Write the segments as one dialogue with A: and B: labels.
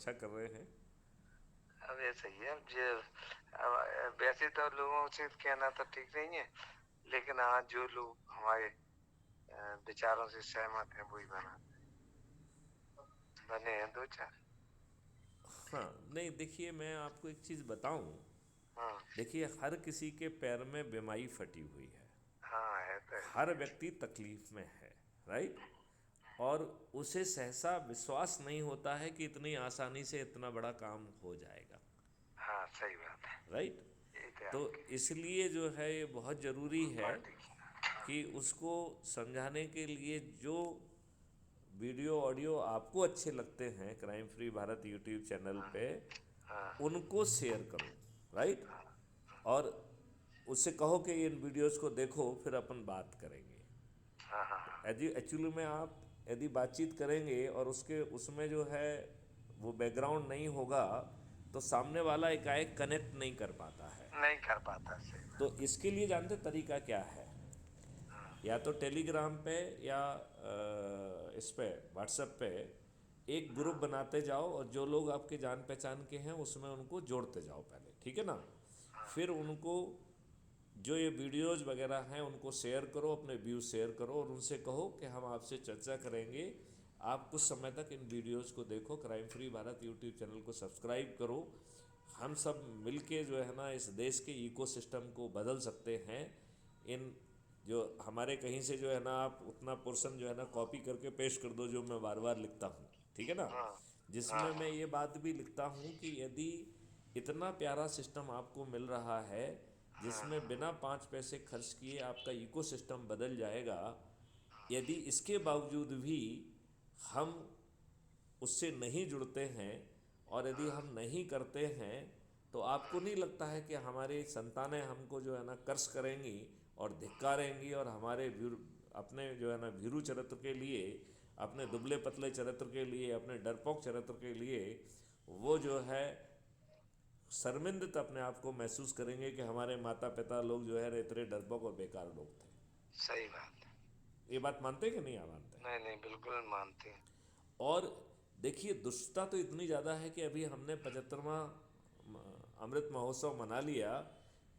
A: अच्छा कर रहे हैं।
B: अब ऐसा ही है। अब वैसे तो लोगों से कहना तो ठीक नहीं है, लेकिन हाँ, जो लोग हमारे विचारों से सहमत हैं वही बने हैं दो चार।
A: हाँ, नहीं देखिए मैं आपको एक चीज़ बताऊं।
B: हाँ।
A: देखिए हर किसी के पैर में बीमारी फटी हुई है।
B: हाँ, है तो
A: हर
B: ऐसे।
A: व्यक्ति तकलीफ में है। राइट। और उसे सहसा विश्वास नहीं होता है कि इतनी आसानी से इतना बड़ा काम हो जाएगा।
B: हाँ, सही बात है।
A: राइट।
B: यही तो
A: तो
B: आपकी
A: इसलिए जो है ये बहुत ज़रूरी है
B: पार्टी की। हाँ।
A: कि उसको समझाने के लिए जो वीडियो ऑडियो आपको अच्छे लगते हैं crime free Bharat YouTube channel
B: हाँ।
A: पे,
B: हाँ।
A: उनको शेयर करो। राइट।
B: हाँ।
A: और उससे कहो कि इन वीडियोस को देखो फिर अपन बात करेंगे।
B: हाँ। हाँ।
A: यदि एक्चुअली में आप यदि बातचीत करेंगे और उसके उसमें जो है वो बैकग्राउंड नहीं होगा तो सामने वाला एकाएक कनेक्ट नहीं कर पाता है।
B: नहीं कर पाता, सही
A: तो
B: बात।
A: इसके लिए जानते तरीका क्या है?
B: हाँ।
A: या तो टेलीग्राम पे या इस पे व्हाट्सएप पे एक ग्रुप
B: हाँ।
A: बनाते जाओ और जो लोग आपके जान पहचान के हैं उसमें उनको जोड़ते जाओ पहले, ठीक है ना।
B: हाँ।
A: फिर उनको जो ये वीडियोज़ वगैरह हैं उनको शेयर करो, अपने व्यूज़ शेयर करो और उनसे कहो कि हम आपसे चर्चा करेंगे। आप कुछ समय तक इन वीडियोज़ को देखो, crime free Bharat YouTube channel को सब्सक्राइब करो। हम सब मिलके जो है ना इस देश के इकोसिस्टम को बदल सकते हैं। इन जो हमारे कहीं से जो है ना आप उतना पोर्शन जो है ना कॉपी करके पेश कर दो जो मैं बार बार लिखता हूँ, ठीक है ना।
B: हाँ।
A: जिसमें मैं
B: हाँ।
A: ये बात भी लिखता हूँ कि यदि इतना प्यारा सिस्टम आपको मिल रहा है
B: हाँ।
A: जिसमें बिना 5 पैसे खर्च किए आपका इकोसिस्टम बदल जाएगा, यदि इसके बावजूद भी हम उससे नहीं जुड़ते हैं और यदि हम नहीं करते हैं तो आपको नहीं लगता है कि हमारी संतानें हमको जो है ना कर्ज करेंगी और धिक्कारेंगी और हमारे अपने जो है ना भीरू चरित्र के लिए, अपने दुबले पतले चरित्र के लिए, अपने डरपोक चरित्र के लिए वो जो है शर्मिंदत अपने आप को महसूस करेंगे कि हमारे माता पिता लोग जो है इतने डरपोक और बेकार लोग थे।
B: सही बात है।
A: ये बात मानते हैं कि नहीं आप मानते?
B: नहीं नहीं, बिल्कुल मानते हैं।
A: और देखिए दुष्टता तो इतनी ज़्यादा है कि अभी हमने 75वां अमृत महोत्सव मना लिया।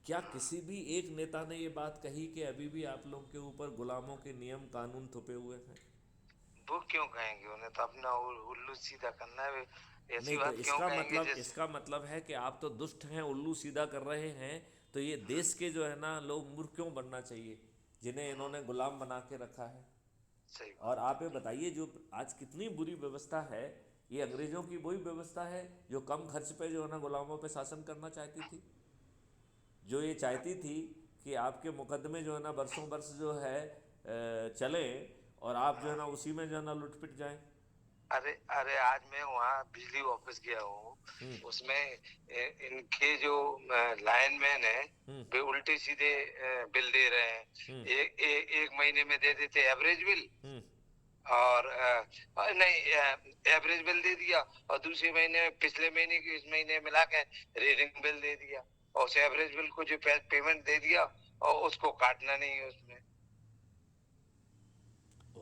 A: क्या किसी भी एक नेता ने ये बात कही कि अभी भी आप लोग के ऊपर गुलामों के नियम कानून थोपे हुए हैं?
B: वो क्यों कहेंगे? उन्हें तो अपना उल्लू सीधा करना है। ऐसी
A: नहीं, तो
B: बात क्यों कहेंगे जैसे।
A: इसका मतलब है कि आप तो दुष्ट हैं, उल्लू सीधा कर रहे हैं। तो ये देश के जो है ना लोग मूर्ख क्यों बनना चाहिए जिन्हें इन्होंने गुलाम बना के रखा है?
B: सही
A: और
B: बात
A: आप ये बताइए जो आज कितनी बुरी व्यवस्था है, ये अंग्रेजों की वही व्यवस्था है जो कम खर्च पे जो है ना गुलामों पे शासन करना चाहती थी। जो ये चाहती थी कि आपके मुकदमे जो है ना बरसों बरस जो है चले और आप जो है
B: है।
A: ना उसी में जो है ना लुट पिट जाएं।
B: अरे अरे, आज मैं वहाँ बिजली ऑफिस गया हूँ।
A: हम्म।
B: उसमें इनके जो लाइनमैन है,
A: हम्म।
B: वे उल्टे सीधे बिल दे रहे हैं।
A: हम्म।
B: एक महीने में दे देते एवरेज बिल।
A: हम्म।
B: और नहीं, एवरेज बिल दे दिया, और दूसरे महीने में पिछले महीने की इस महीने मिला के रीडिंग बिल दे दिया। और उस एवरेज बिल को जो पेमेंट दे दिया, और उसको काटना नहीं है उसमें।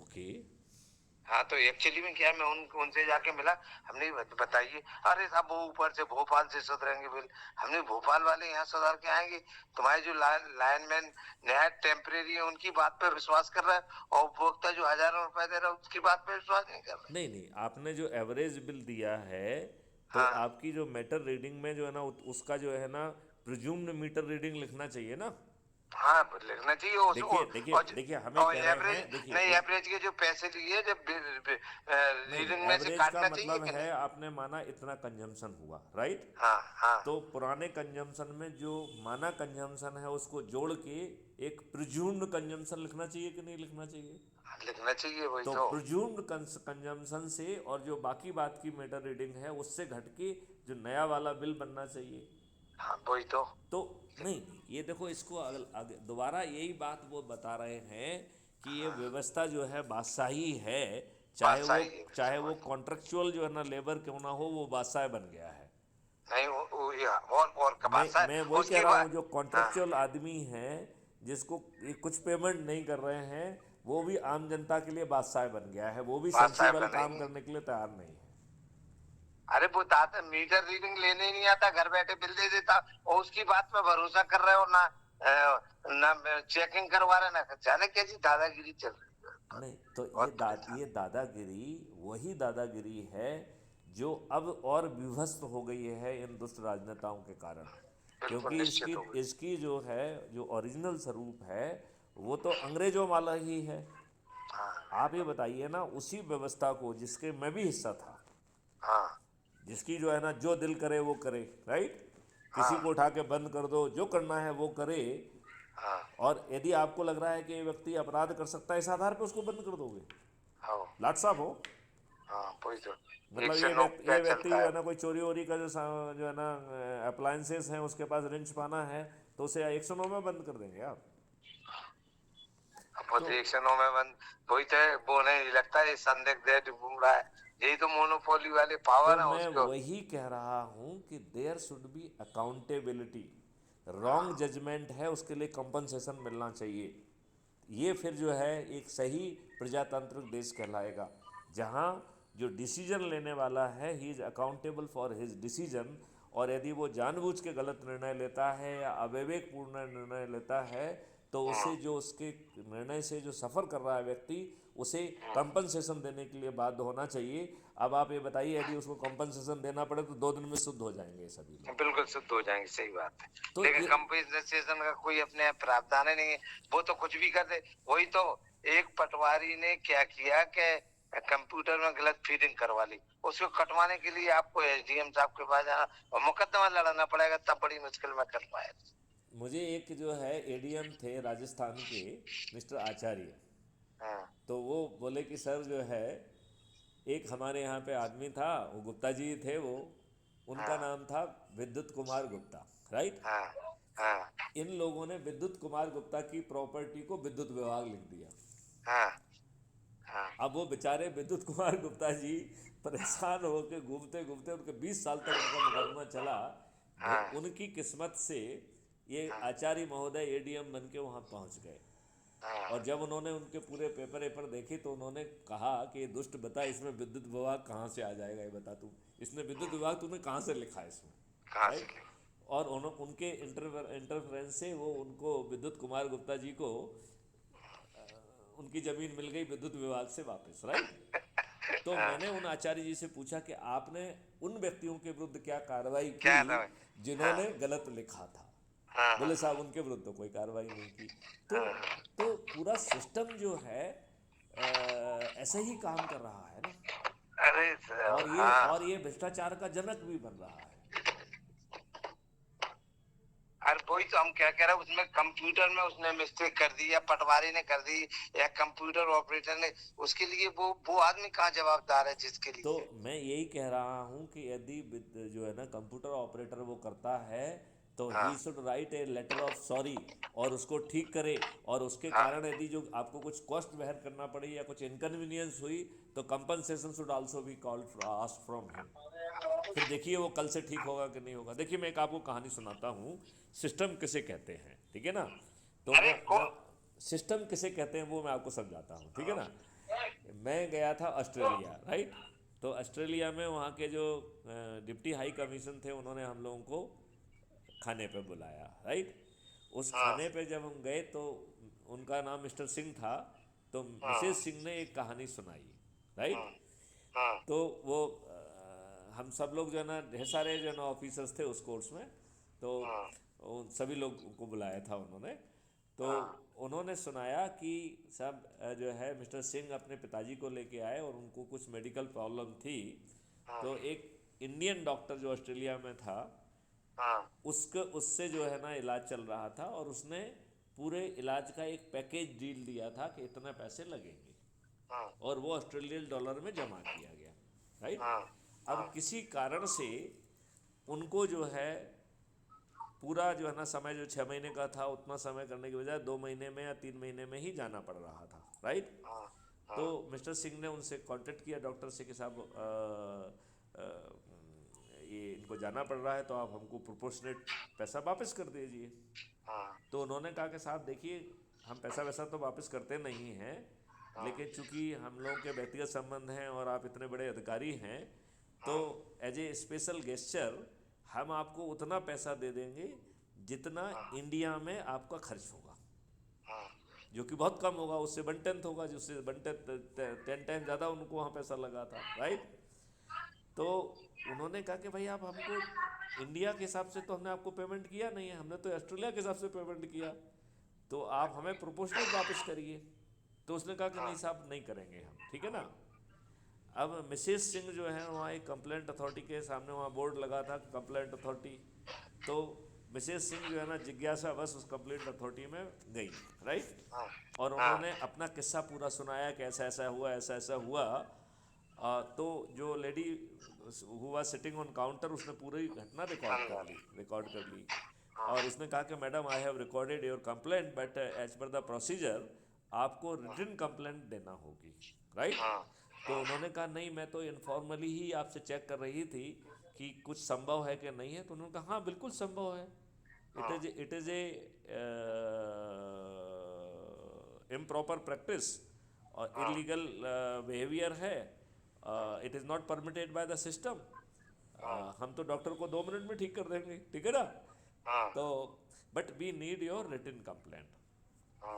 A: ओके।
B: हाँ, तो एक्चुअली में क्या है, मैं उनसे जाके मिला। हमने बताइए, अरे साहब वो ऊपर से भोपाल से सुधरेंगे बिल। हमने भोपाल वाले यहाँ सुधार के आएंगे? तुम्हारे जो लाइनमैन नया टेम्परेरी है उनकी बात पे विश्वास कर रहा है, और उपभोक्ता जो हजारों रुपए दे रहा है उसकी बात पे विश्वास नहीं कर रहा है।
A: नहीं नहीं, आपने जो एवरेज बिल दिया है तो
B: हाँ।
A: आपकी जो मीटर रीडिंग में जो है ना उसका जो है ना प्रिज्यूम्ड मीटर रीडिंग लिखना चाहिए ना।
B: हाँ, लिखना चाहिए
A: देखिए देखिए
B: और
A: देखिए हमें
B: और
A: कह रहे
B: एवरेज,
A: हैं, देखिए
B: नहीं,
A: एक,
B: एवरेज के जो पैसे लिए जब
A: नहीं
B: रीडिंग में से
A: एवरेज का
B: काटना चाहिए
A: मतलब
B: कि
A: है
B: नहीं?
A: आपने माना इतना कंजम्पशन हुआ, राइट।
B: हाँ। हाँ।
A: तो पुराने कंजम्पशन में जो माना कंजम्पशन है उसको जोड़ के एक प्रिज्यूम्ड कंजम्पशन लिखना चाहिए कि नहीं लिखना चाहिए?
B: हाँ, लिखना चाहिए, वही
A: तो
B: तो।
A: प्रिज्यूम्ड कंजम्पशन से और जो बाकी बात की मीटर रीडिंग है उससे घट के जो नया वाला बिल बनना चाहिए।
B: हाँ, वही तो।
A: तो नहीं नहीं, ये देखो इसको दोबारा यही बात वो बता रहे हैं कि ये
B: हाँ,
A: व्यवस्था जो है बादशाही है।
B: बादशाही है
A: चाहे वो
B: समझ।
A: कॉन्ट्रेक्चुअल जो है ना लेबर क्यों ना हो वो बादशाह बन गया है।
B: नहीं, और बादशाह
A: मैं वही कह
B: उसकी
A: रहा हूँ
B: बात।
A: जो
B: हाँ,
A: कॉन्ट्रेक्चुअल आदमी हैं जिसको ये कुछ पेमेंट नहीं कर रहे हैं वो भी आम जनता के लिए बादशाह बन गया है, वो भी
B: बादशाह
A: सेंसिबल काम
B: बनेंगे।
A: करने के लिए तैयार नहीं है।
B: अरे वो दादा मीटर रीडिंग लेने ही नहीं आता, घर बैठे बिल दे देता, और उसकी बात पे भरोसा कर रहे हो ना, ना चेकिंग करवा रहे, ना जाने कैसी दादागिरी चल रही है।
A: नहीं तो
B: बहुत परेशान।
A: ये दादागिरी वही दादागिरी है जो अब और विभस्त हो गई है इन दुष्ट राजनेताओं के कारण।
B: बिल्कुल
A: क्योंकि इसकी
B: निश्चित हो गई।
A: इसकी जो है, जो ओरिजिनल स्वरूप है, वो तो अंग्रेजों वाला ही है।
B: हाँ
A: आप ये बताइए ना, उसी व्यवस्था को जिसके मैं भी हिस्सा था,
B: हाँ
A: जिसकी जो है ना जो दिल करे वो करे, राइट, किसी को
B: हाँ
A: उठा के बंद कर दो, जो करना है वो करे।
B: हाँ
A: और यदि आपको लग रहा है कि ये व्यक्ति अपराध कर सकता है, इस आधार पे उसको बंद कर दोगे?
B: हाँ
A: लाट साहब हो।
B: हाँ, वही तो। एक
A: मतलब
B: से नौ क्या
A: ये व्यक्ति
B: चलता
A: जो
B: है।
A: है ना कोई चोरी वोरी का जो है ना अप्लायंसेस हैं, उसके पास रिंच पाना है, तो उसे 109 में बंद कर देंगे आप।
B: अब वो
A: तो
B: तो एक से नौ में बंद, वही तो है, वो नहीं लगता है संदिग्ध है जो घूम रहा है, यही तो मोनोपोली वाले
A: तो
B: पावर है
A: मैं
B: उसको।
A: वही कह रहा हूं कि there should be accountability. Wrong judgment है, उसके लिए कंपनसेशन मिलना चाहिए। ये फिर जो है एक सही प्रजातांत्रिक देश कहलाएगा, जहाँ जो डिसीजन लेने वाला है he is accountable for his decision. और यदि वो जानबूझ के गलत निर्णय लेता है या अविवेकपूर्ण निर्णय लेता है, तो उसे जो उसके निर्णय से जो सफ़र कर रहा है व्यक्ति, उसे कंपनसेशन देने के लिए बाध्य होना चाहिए। अब आप ये बताइए, यदि उसको कंपनसेशन देना पड़े तो 2 दिन में शुद्ध हो जाएंगे सभी लोग।
B: बिल्कुल शुद्ध हो जाएंगे, सही बात है।
A: तो
B: लेकिन
A: ये
B: कंपनसेशन का कोई अपने प्रावधान ही नहीं है, वो तो कुछ भी कर दे। वही तो, एक पटवारी ने क्या किया कि कंप्यूटर में गलत फीडिंग करवा ली, उसको कटवाने के लिए आपको एसडीएम साहब के पास जाना और मुकदमा लड़ाना पड़ेगा, तब बड़ी मुश्किल में कर पाए।
A: मुझे एक जो है एडीएम थे राजस्थान के, मिस्टर आचार्य,
B: हाँ
A: तो वो बोले कि सर जो है, एक हमारे यहाँ पे आदमी था, वो गुप्ता जी थे वो, उनका
B: हाँ
A: नाम था विद्युत कुमार गुप्ता, राइट।
B: हाँ हाँ
A: इन लोगों ने विद्युत कुमार गुप्ता की प्रॉपर्टी को विद्युत विभाग लिख दिया।
B: हाँ हाँ
A: अब वो बेचारे विद्युत कुमार गुप्ता जी परेशान होकर घूमते घूमते, उनके 20 साल तक उनका मुकदमा चला।
B: हाँ
A: उनकी किस्मत से ये
B: हाँ
A: आचार्य महोदय एडीएम बन के वहाँ पहुँच गए। और
B: हाँ
A: जब उन्होंने उनके पूरे पेपर वेपर देखे, तो उन्होंने कहा कि ये दुष्ट बता, इसमें विद्युत विभाग कहाँ से आ जाएगा, ये बता तू, इसने विद्युत विभाग तूने कहाँ से लिखा है इसमें,
B: कहाँ से
A: राइट।
B: लिया?
A: और उनके इंटरफेरेंस से वो उनको विद्युत कुमार गुप्ता जी को उनकी ज़मीन मिल गई विद्युत विभाग से वापस, राइट। तो
B: हाँ,
A: मैंने उन आचार्य जी से पूछा कि आपने उन व्यक्तियों के विरुद्ध क्या कार्रवाई की
B: क्या था भाई? हाँ
A: जिन्होंने गलत लिखा था।
B: हाँ हाँ
A: बोले साहब उनके विरुद्ध तो कोई कार्रवाई नहीं की। तो
B: हाँ हाँ।
A: तो पूरा सिस्टम जो है ऐसे ही काम कर रहा है ना।
B: अरे हाँ,
A: और ये भ्रष्टाचार का जनक भी बन रहा है।
B: अरे वही तो हम क्या कह रहे हैं, उसमें कंप्यूटर में उसने मिस्टेक कर दी, या पटवारी ने कर दी, या कंप्यूटर ऑपरेटर ने, उसके लिए वो आदमी कहाँ जवाबदार है जिसके
A: तो
B: लिए।
A: मैं यही कह रहा हूँ कि यदि जो है ना कंप्यूटर ऑपरेटर वो करता है, तो ही
B: हाँ
A: should write a letter of sorry और उसको ठीक करे। और उसके
B: हाँ
A: कारण यदि जो आपको कुछ कॉस्ट बेयर करना पड़ी या कुछ इनकन्वीनियंस हुई, तो compensation should also be called ask from him. फिर देखिए वो कल से ठीक होगा कि नहीं होगा। देखिए मैं एक आपको कहानी सुनाता हूँ, सिस्टम किसे कहते हैं, ठीक है ना। तो
B: अरे
A: मैं सिस्टम किसे कहते हैं वो मैं आपको समझाता हूँ, ठीक है ना। मैं गया था ऑस्ट्रेलिया, राइट। तो ऑस्ट्रेलिया में वहाँ के जो डिप्टी हाई कमीशन थे, उन्होंने हम लोगों को खाने पे बुलाया, राइट। उस
B: हाँ
A: खाने पे जब हम गए तो उनका नाम मिस्टर सिंह था। तो
B: हाँ
A: मिसेज सिंह ने एक कहानी सुनाई, राइट।
B: हाँ हाँ
A: तो वो हम सब लोग जो है ना, ढेर सारे जो है ना ऑफिसर्स थे उस कोर्स में। तो
B: हाँ
A: उन सभी लोग को बुलाया था उन्होंने। तो
B: हाँ
A: उन्होंने सुनाया कि सब जो है मिस्टर सिंह अपने पिताजी को लेके आए और उनको कुछ मेडिकल प्रॉब्लम थी। तो एक इंडियन डॉक्टर जो ऑस्ट्रेलिया में था,
B: हाँ
A: उससे जो है ना इलाज चल रहा था, और उसने पूरे इलाज का एक पैकेज डील दिया था कि इतने पैसे लगेंगे,
B: हाँ
A: और वो ऑस्ट्रेलियन डॉलर में जमा किया गया, राइट।
B: हाँ
A: अब किसी कारण से उनको जो है पूरा जो है ना समय जो 6 महीने का था, उतना समय करने की बजाय 2 महीने में या 3 महीने में ही जाना पड़ रहा था, राइट।
B: हाँ
A: तो
B: हाँ
A: मिस्टर सिंह ने उनसे कांटेक्ट किया डॉक्टर से कि साहब ये इनको जाना पड़ रहा है, तो आप हमको प्रोपोर्शनेट पैसा वापस कर दीजिए।
B: हाँ
A: तो उन्होंने कहा कि साहब देखिए, हम पैसा वैसा तो वापस करते नहीं हैं, लेकिन चूंकि हम लोगों के व्यक्तिगत संबंध हैं और आप इतने बड़े अधिकारी हैं, तो एज ए स्पेशल गेस्चर हम आपको उतना पैसा दे देंगे जितना इंडिया में आपका खर्च होगा, जो कि बहुत कम होगा, उससे 1/10 होगा, जिससे 10 टाइम ज़्यादा उनको वहाँ पैसा लगा था, राइट। तो उन्होंने कहा कि भाई आप हमको इंडिया के हिसाब से तो हमने आपको पेमेंट किया नहीं है, हमने तो ऑस्ट्रेलिया के हिसाब से पेमेंट किया, तो आप हमें प्रोपोर्शनेट वापस करिए। तो उसने कहा कि नहीं साहब नहीं करेंगे हम, ठीक है ना। अब मिसेस सिंह जो है वहाँ एक कंप्लेंट अथॉरिटी के सामने वहाँ बोर्ड लगा था कंप्लेंट अथॉरिटी, तो मिसेस सिंह जो है ना जिज्ञासा बस उस कंप्लेंट अथॉरिटी में गई, राइट, और उन्होंने अपना किस्सा पूरा सुनाया कि ऐसा ऐसा हुआ, ऐसा ऐसा हुआ। तो जो लेडी हुआ सिटिंग ऑन काउंटर उसने पूरी घटना रिकॉर्ड कर ली और उसने कहा कि madam I have recorded your complaint but as per the procedure आपको रिटन कंप्लेंट देना होगी, राइट। तो उन्होंने कहा नहीं मैं तो इनफॉर्मली ही आपसे चेक कर रही थी कि कुछ संभव है कि नहीं है। तो उन्होंने कहा हाँ बिल्कुल संभव है, it is a improper practice और इलीगल बिहेवियर है, it is not permitted by the system. हम तो डॉक्टर को 2 मिनट में ठीक कर देंगे, ठीक है ना। तो but we need your written complaint.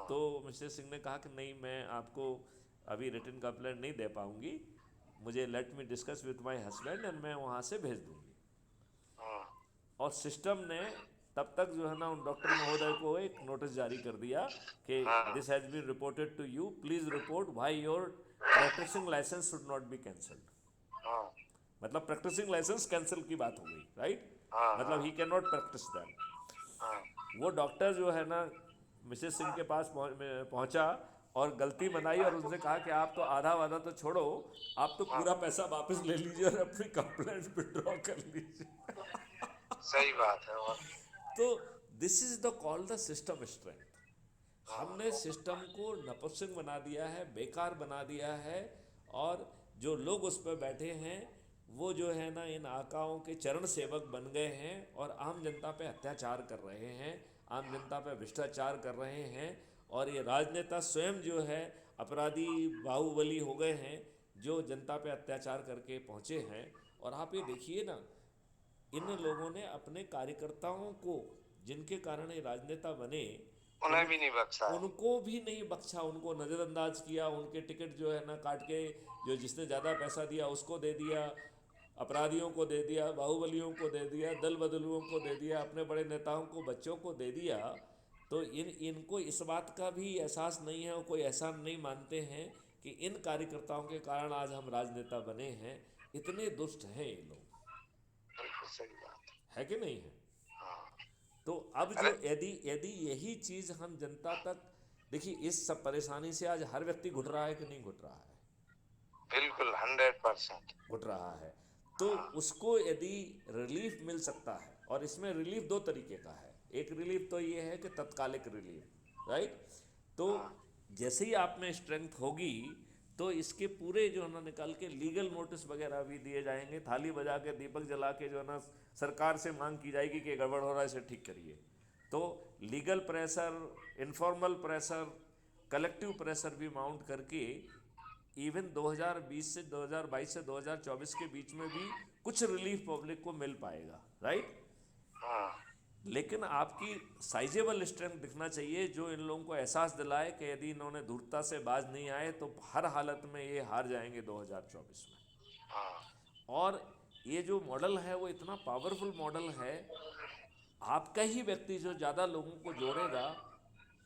A: तो मिस्टर सिंह ने कहा कि नहीं मैं आपको अभी रिटन कंप्लेंट नहीं दे पाऊंगी, मुझे let me discuss with my husband and मैं वहाँ से भेज दूंगी। और सिस्टम ने तब तक जो है ना उन डॉक्टर महोदय को एक नोटिस जारी कर दिया कि this has been reported to you, please report why your practising licence should not be cancelled. मतलब प्रैक्टिसिंग लाइसेंस कैंसिल की बात हो गई, राइट, मतलब he can not practise that. वो डॉक्टर जो है ना मिसेस सिंह के पास पहुंचा और गलती बनाई और उनसे कहा कि आप तो आधा वादा तो छोड़ो, आप तो पूरा पैसा वापस ले लीजिए और अपनी कंप्लेंट विड्रॉ कर लीजिए।
B: सही बात है। और
A: तो this is the call the system strength. हमने सिस्टम को नपुंसक बना दिया है, बेकार बना दिया है, और जो लोग उस पर बैठे हैं वो जो है ना इन आकाओं के चरण सेवक बन गए हैं और आम जनता पे अत्याचार कर रहे हैं, आम जनता पे भ्रष्टाचार कर रहे हैं। और ये राजनेता स्वयं जो है अपराधी बाहुबली हो गए हैं जो जनता पे अत्याचार करके पहुँचे हैं। और आप ये देखिए ना इन लोगों ने अपने कार्यकर्ताओं को जिनके कारण ये राजनेता बने
B: उन्हें भी नहीं बख्शा,
A: उनको भी नहीं बख्शा, उनको नज़रअंदाज किया, उनके टिकट जो है ना काट के जो जिसने ज़्यादा पैसा दिया उसको दे दिया, अपराधियों को दे दिया, बाहुबलियों को दे दिया, दल बदलुओं को दे दिया, अपने बड़े नेताओं को बच्चों को दे दिया। तो इनको इस बात का भी एहसास नहीं है और कोई एहसान नहीं मानते हैं कि इन कार्यकर्ताओं के कारण आज हम राजनेता बने हैं। इतने दुष्ट हैं ये लोग,
B: बिल्कुल सही बात
A: है कि नहीं है। तो अब
B: अरे
A: जो यदि यदि यही चीज़ हम जनता तक, देखिए इस सब परेशानी से आज हर व्यक्ति घुट रहा है कि नहीं घुट रहा है,
B: बिल्कुल 100%।
A: घुट रहा है। तो उसको यदि रिलीफ मिल सकता है, और इसमें रिलीफ 2 तरीके का है। एक रिलीफ तो ये है कि तत्कालिक रिलीफ, राइट। तो जैसे ही आप में स्ट्रेंथ होगी तो इसके पूरे जो है ना निकाल के लीगल नोटिस वगैरह भी दिए जाएंगे, थाली बजा के दीपक जला के जो है ना सरकार से मांग की जाएगी कि गड़बड़ हो रहा है इसे ठीक करिए। तो legal pressure, informal pressure, collective pressure भी माउंट करके इवन 2020 से 2022 से 2024 के बीच में भी कुछ रिलीफ पब्लिक को मिल पाएगा, राइट। लेकिन आपकी साइजेबल स्ट्रेंथ दिखना चाहिए जो इन लोगों को एहसास दिलाए कि यदि इन्होंने धूर्तता से बाज नहीं आए तो हर हालत में ये हार जाएंगे 2024 में। और ये जो मॉडल है वो इतना पावरफुल मॉडल है, आपका ही व्यक्ति जो ज़्यादा लोगों को जोड़ेगा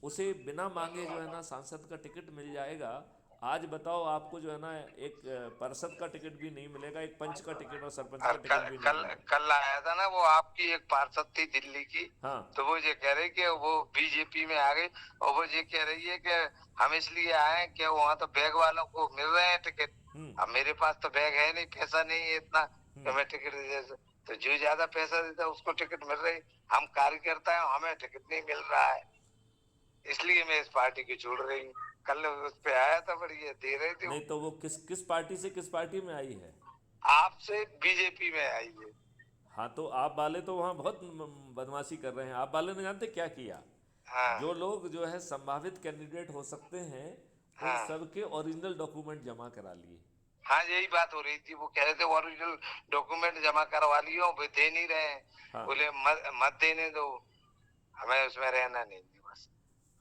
A: उसे बिना मांगे जो है ना सांसद का टिकट मिल जाएगा। आज बताओ आपको जो है ना एक पार्षद का टिकट भी नहीं मिलेगा, एक पंच का टिकट और सरपंच का टिकट भी नहीं मिलेगा।
B: कल आया था ना वो आपकी एक पार्षद थी दिल्ली की,
A: हाँ
B: तो वो ये कह रही कि वो बीजेपी में आ गई और वो ये कह रही है कि हम इसलिए आए कि वहाँ तो बैग वालों को मिल रहे हैं टिकट, अब मेरे पास तो बैग है नहीं, पैसा नहीं है इतना कि मैं टिकट दे, तो जो ज्यादा पैसा देता है उसको टिकट मिल रही, हम कार्यकर्ता है हमें टिकट नहीं मिल रहा है, इसलिए मैं इस पार्टी की छोड़ रही हूँ। कल उस पे आया था पर ये दे रहे थे।
A: नहीं तो वो किस पार्टी से किस पार्टी में आई है?
B: आपसे बीजेपी में आई है।
A: हाँ तो आप वाले तो वहाँ बहुत बदमाशी कर रहे हैं। आप वाले ने जानते क्या किया?
B: हाँ
A: जो लोग जो है संभावित कैंडिडेट हो सकते हैं उन
B: हाँ
A: सब के ओरिजिनल डॉक्यूमेंट जमा करा लिए।
B: हाँ यही बात हो रही थी, वो कह रहे थे ओरिजिनल डॉक्यूमेंट जमा करवा लियो, वो दे नहीं रहे हैं।
A: हाँ
B: बोले मत मत देने दो, हमें उसमें रहना नहीं है बस।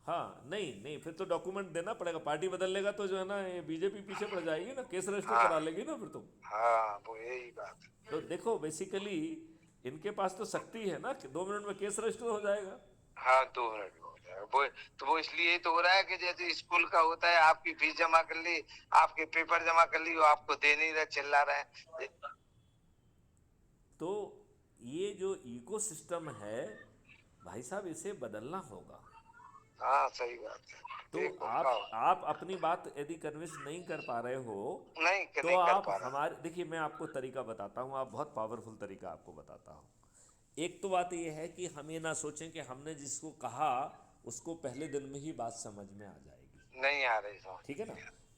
A: हाँ, नहीं नहीं, फिर तो डॉक्यूमेंट देना पड़ेगा। पार्टी बदल लेगा तो जो है ना, ये बीजेपी पीछे पड़ जाएगी ना, केस रजिस्टर
B: हाँ
A: करा लेगी ना फिर तो।
B: हाँ वो यही बात है।
A: तो देखो बेसिकली इनके पास तो शक्ति है ना कि 2 मिनट में केस रजिस्टर हो जाएगा।
B: हाँ 2 मिनट में हो जाएगा वो। तो वो इसलिए तो हो रहा है कि जैसे स्कूल का होता है, आपकी फीस जमा कर ली, आपके पेपर जमा कर ली, वो आपको दे नहीं रहे, चिल्ला रहे हैं।
A: तो ये जो इकोसिस्टम है भाई साहब, इसे बदलना होगा।
B: हाँ सही बात है।
A: तो
B: देखो
A: आप
B: हाँ,
A: आप अपनी बात यदि कन्विंस नहीं कर पा रहे हो तो
B: नहीं कर
A: आप
B: पा रहा।
A: हमारे, देखिए मैं आपको तरीका बताता हूँ, आप बहुत पावरफुल तरीका आपको बताता हूँ। एक तो बात ये है कि हम ये ना सोचें कि हमने जिसको कहा उसको पहले दिन में ही बात समझ में आ जाएगी।
B: नहीं आ रही समझ।
A: ठीक है ना?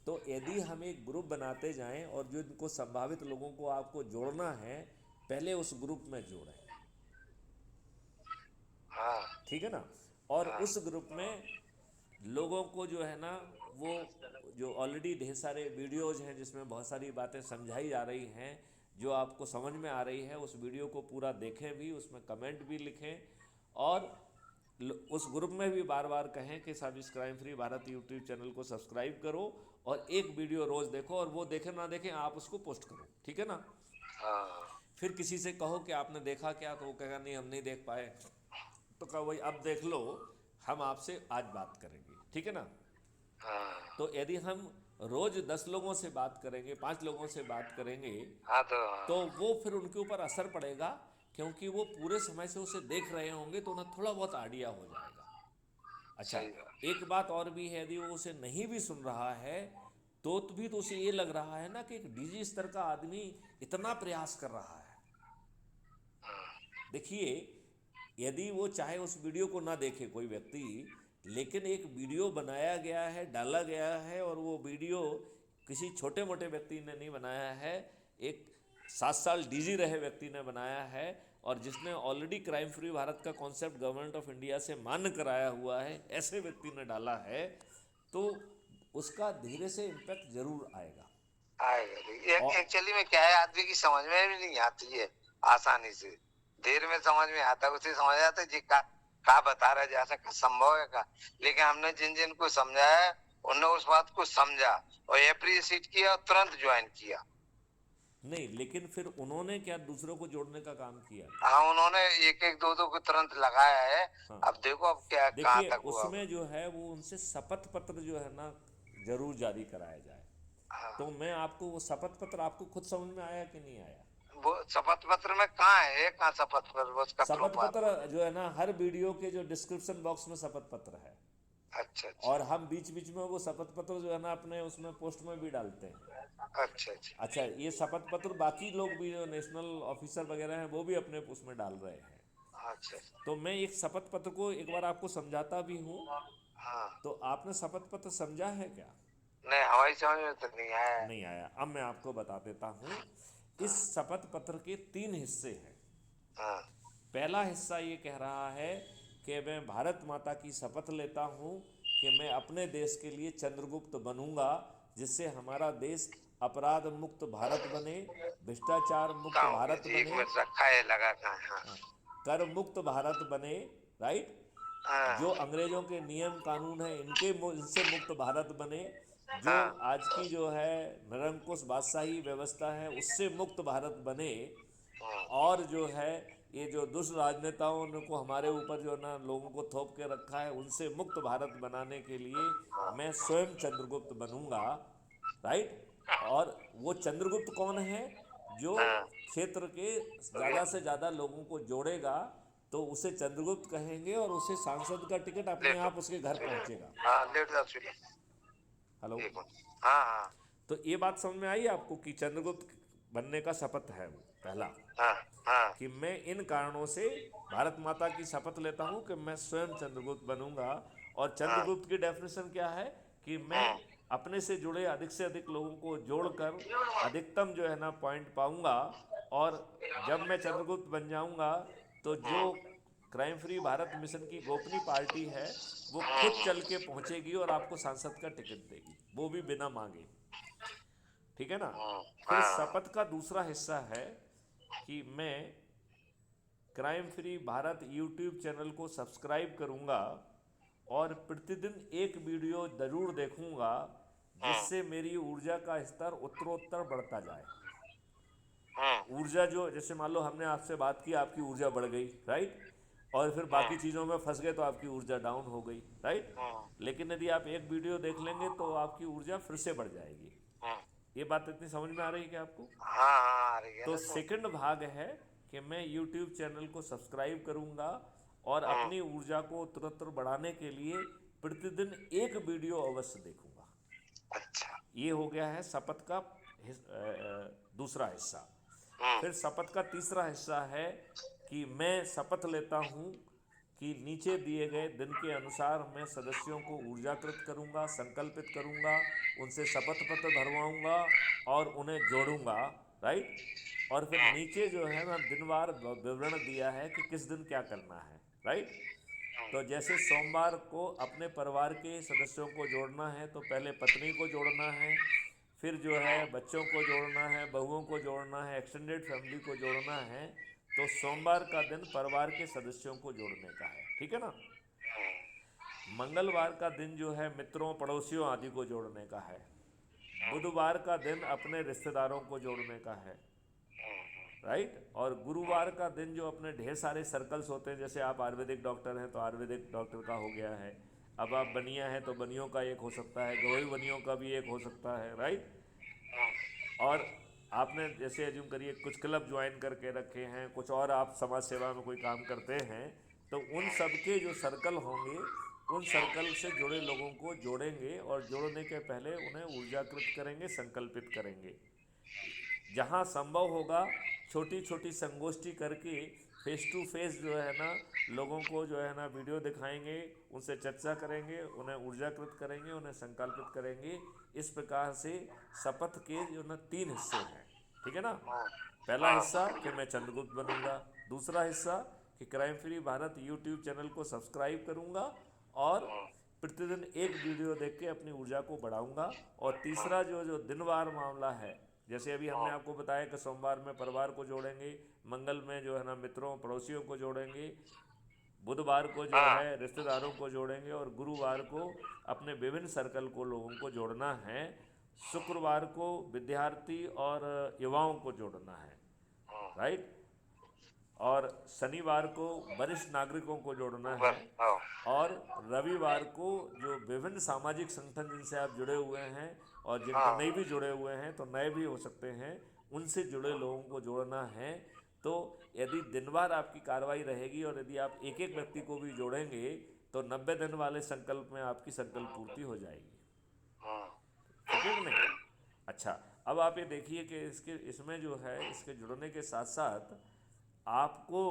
A: तो यदि हम एक ग्रुप बनाते जाएं और जो इनको संभावित लोगों को आपको जोड़ना है, पहले उस ग्रुप में जोड़ें।
B: हाँ
A: ठीक है ना? और
B: हाँ
A: उस ग्रुप में लोगों को जो है ना, वो जो ऑलरेडी ढेर सारे वीडियोज हैं जिसमें बहुत सारी बातें समझाई जा रही हैं, जो आपको समझ में आ रही है, उस वीडियो को पूरा देखें भी, उसमें कमेंट भी लिखें। और उस ग्रुप में भी बार बार कहें कि service crime free Bharat YouTube channel को सब्सक्राइब करो और एक वीडियो रोज़ देखो, और वो देखें ना देखें आप उसको पोस्ट करो। ठीक है ना?
B: हाँ
A: फिर किसी से कहो कि आपने देखा क्या, तो वो कहेगा नहीं हम नहीं देख पाए, तो कहो भाई अब देख लो, हम आपसे आज बात करेंगे। ठीक है ना?
B: हाँ
A: तो यदि हम रोज 10 लोगों से बात करेंगे, 5 लोगों से बात करेंगे,
B: हाँ
A: तो वो फिर उनके ऊपर असर पड़ेगा, क्योंकि वो पूरे समय से उसे देख रहे होंगे तो उन्हें थोड़ा बहुत आइडिया हो जाएगा। अच्छा,
B: सही बात।
A: एक बात और भी है, यदि वो उसे नहीं भी सुन रहा है तो भी तो उसे ये लग रहा है ना कि एक डीजी स्तर का आदमी इतना प्रयास कर रहा है। देखिए, यदि वो चाहे उस वीडियो को ना देखे कोई व्यक्ति, लेकिन एक वीडियो बनाया गया है, डाला गया है, और वो वीडियो किसी छोटे मोटे व्यक्ति ने नहीं बनाया है, एक 7 साल डीजी रहे व्यक्ति ने बनाया है, और जिसने ऑलरेडी क्राइम फ्री भारत का कॉन्सेप्ट गवर्नमेंट ऑफ इंडिया से मान्य कराया हुआ है, ऐसे व्यक्ति ने डाला है, तो उसका धीरे से इम्पैक्ट जरूर आएगा।
B: आएगा।
A: और
B: एक्चुअली में क्या है, आदमी की समझ में भी नहीं आती है आसानी से, देर में समझ में आता है। उसे समझ आता है जी का बता रहा है, जैसा का संभव है का। लेकिन हमने जिन जिन को समझाया, उन्होंने उस बात को समझा और एप्रिशिएट किया और तुरंत ज्वाइन किया।
A: नहीं, लेकिन फिर उन्होंने क्या दूसरों को जोड़ने का काम किया?
B: हाँ उन्होंने एक एक दो दो को तुरंत लगाया है।
A: हाँ,
B: अब देखो अब क्या कहाँ
A: देखिए
B: तक हुआ।
A: उसमें जो है वो उनसे शपथ पत्र जो है ना जरूर जारी कराया जाए। तो
B: हाँ
A: मैं आपको वो शपथ पत्र आपको खुद समझ में आया कि नहीं आया?
B: वो शपथ पत्र में कहाँ है, कहाँ शपथ पत्र, वो उसका
A: शपथ
B: प्रूफ
A: पत्र
B: आपको।
A: जो है ना, हर वीडियो के जो डिस्क्रिप्शन बॉक्स में शपथ पत्र है,
B: अच्छा अच्छा
A: और हम बीच बीच में वो शपथ पत्र जो है ना अपने उसमें पोस्ट में भी डालते हैं।
B: अच्छा अच्छा
A: अच्छा, ये शपथ पत्र बाकी लोग भी जो नेशनल ऑफिसर वगैरह हैं वो भी अपने उसमें डाल रहे हैं।
B: अच्छा अच्छा।
A: तो मैं एक शपथ पत्र को एक बार आपको समझाता भी हूँ।
B: हाँ
A: तो आपने शपथ पत्र समझा है क्या?
B: नहीं, हमारी समझ में तो नहीं आया है।
A: नहीं आया? अब मैं आपको बता देता हूँ। इस
B: हाँ
A: शपथ पत्र के 3 हिस्से हैं।
B: हाँ
A: पहला हिस्सा ये कह रहा है कि मैं भारत माता की शपथ लेता हूँ कि मैं अपने देश के लिए चंद्रगुप्त बनूंगा, जिससे हमारा देश अपराध मुक्त भारत बने, भ्रष्टाचार मुक्त
B: कहाँ हो गया
A: भारत
B: जी, एक
A: बने,
B: मिनट रखा है, लगा कहाँ है? हाँ
A: हाँ, कर मुक्त भारत बने, राइट, जो
B: हाँ
A: अंग्रेजों के नियम कानून हैं इनसे मुक्त भारत बने, जो
B: हाँ
A: आज की जो है निरंकुश बादशाही व्यवस्था है उससे मुक्त भारत बने,
B: हाँ
A: और जो है ये जो दुष्ट राजनेताओं ने को हमारे ऊपर जो ना लोगों को थोप के रखा है उनसे मुक्त भारत बनाने के लिए मैं स्वयं चंद्रगुप्त बनूंगा, राइट। और वो चंद्रगुप्त कौन है? जो
B: हाँ,
A: क्षेत्र के
B: हो गया।
A: ज़्यादा से ज़्यादा लोगों को जोड़ेगा, तो उसे चंद्रगुप्त कहेंगे, और उसे सांसद का टिकट अपने
B: लेटो
A: आप उसके घर पहुंचेगा।
B: हाँ लेट जाओ सीढ़ी।
A: हेलो?
B: एक मिनट, हाँ हाँ
A: तो ये बात समझ में आई आपको कि चंद्रगुप्त बनने का शपथ है वो पहला,
B: हाँ हाँ
A: कि मैं इन कारणों से भारत माता की शपथ लेता हूं कि मैं स्वयं चंद्रगुप्त बनूंगा। और
B: हाँ
A: चंद्रगुप्त की डेफिनेशन क्या है? कि मैं
B: हाँ
A: अपने से जुड़े अधिक से अधिक लोगों को जोड़कर अधिकतम जो है ना पॉइंट पाऊंगा, और जब मैं चंद्रगुप्त बन जाऊंगा तो जो क्राइम फ्री भारत मिशन की गोपनीय पार्टी है वो खुद चल के पहुंचेगी और आपको सांसद का टिकट देगी, वो भी बिना मांगे। ठीक है ना। फिर
B: हाँ
A: शपथ का दूसरा हिस्सा है कि मैं crime free Bharat YouTube channel को सब्सक्राइब करूंगा और प्रतिदिन एक वीडियो जरूर देखूंगा
B: हाँ
A: जिससे मेरी ऊर्जा का स्तर उत्तरोत्तर बढ़ता जाए।
B: हाँ
A: ऊर्जा जो, जैसे मान लो हमने आपसे बात की, आपकी ऊर्जा बढ़ गई, राइट, और फिर बाकी
B: हाँ
A: चीज़ों में फंस गए तो आपकी ऊर्जा डाउन हो गई, राइट।
B: हाँ
A: लेकिन यदि आप एक वीडियो देख लेंगे तो आपकी ऊर्जा फिर से बढ़ जाएगी।
B: हाँ
A: ये बात इतनी समझ में आ रही है क्या आपको?
B: हाँ हाँ, आ रही है
A: तो
B: ना तो।
A: सेकंड भाग है कि मैं यूट्यूब चैनल को सब्सक्राइब करूंगा और
B: हाँ
A: अपनी ऊर्जा को तुरंत बढ़ाने के लिए प्रतिदिन एक वीडियो अवश्य देखूंगा।
B: अच्छा।
A: ये हो गया है शपथ का दूसरा हिस्सा।
B: हम्म
A: फिर शपथ का तीसरा हिस्सा है कि मैं शपथ लेता हूँ कि नीचे दिए गए दिन के अनुसार मैं सदस्यों को ऊर्जाकृत करूँगा, संकल्पित करूँगा, उनसे शपथ पत्र भरवाऊँगा और उन्हें जोड़ूँगा, राइट। और फिर नीचे जो है ना दिनवार विवरण दिया है कि किस दिन क्या करना है, राइट। तो जैसे सोमवार को अपने परिवार के सदस्यों को जोड़ना है तो पहले पत्नी को जोड़ना है, फिर जो है बच्चों को जोड़ना है, बहुओं को जोड़ना है, एक्सटेंडेड फैमिली को जोड़ना है। तो सोमवार का दिन परिवार के सदस्यों को जोड़ने का है, ठीक है ना। मंगलवार का दिन जो है मित्रों पड़ोसियों आदि को जोड़ने का है। बुधवार का दिन अपने रिश्तेदारों को जोड़ने का है, राइट। और गुरुवार का दिन जो अपने ढेर सारे सर्कल्स होते हैं, जैसे आप आयुर्वेदिक डॉक्टर हैं तो आयुर्वेदिक डॉक्टर का हो गया है, अब आप बनिया हैं तो बनियों का एक हो सकता है, गवई बनियों का भी एक हो सकता है, राइट। और आपने जैसे एज्यूम करिए कुछ क्लब ज्वाइन करके रखे हैं, कुछ और आप समाज सेवा में कोई काम करते हैं, तो उन सब के जो सर्कल होंगे उन सर्कल से जुड़े लोगों को जोड़ेंगे और जोड़ने के पहले उन्हें ऊर्जाकृत करेंगे, संकल्पित करेंगे। जहाँ संभव होगा छोटी छोटी संगोष्ठी करके फेस टू फेस जो है ना लोगों को जो है ना वीडियो दिखाएंगे, उनसे चर्चा करेंगे, उन्हें ऊर्जाकृत करेंगे, उन्हें संकल्पित करेंगे। इस प्रकार से शपथ के जो ना तीन हिस्से हैं, ठीक है ना। पहला हिस्सा कि मैं चंद्रगुप्त बनूंगा, दूसरा हिस्सा कि crime free Bharat YouTube channel को सब्सक्राइब करूंगा और प्रतिदिन एक वीडियो देख के अपनी ऊर्जा को बढ़ाऊंगा, और तीसरा जो जो दिनवार मामला है, जैसे अभी हमने आपको बताया कि सोमवार में परिवार को जोड़ेंगे, मंगल में जो है ना मित्रों पड़ोसियों को जोड़ेंगे, बुधवार को जो
B: हाँ
A: है रिश्तेदारों को जोड़ेंगे और गुरुवार को अपने विभिन्न सर्कल को लोगों को जोड़ना है। शुक्रवार को विद्यार्थी और युवाओं को जोड़ना है, राइट। और शनिवार को वरिष्ठ नागरिकों को जोड़ना है।
B: बस हाँ
A: और रविवार को जो विभिन्न सामाजिक संगठन जिनसे आप जुड़े हुए हैं और जिनके
B: हाँ
A: नए भी जुड़े हुए हैं, तो नए भी हो सकते हैं, उनसे जुड़े लोगों को जोड़ना है। तो यदि दिनवार आपकी कार्रवाई रहेगी और यदि आप एक एक व्यक्ति को भी जोड़ेंगे तो 90 दिन वाले संकल्प में आपकी संकल्प पूर्ति हो जाएगी,
B: हाँ
A: ठीक है कि नहीं। अच्छा, अब आप ये देखिए कि इसके इसमें जो है इसके जुड़ने के साथ साथ आपको,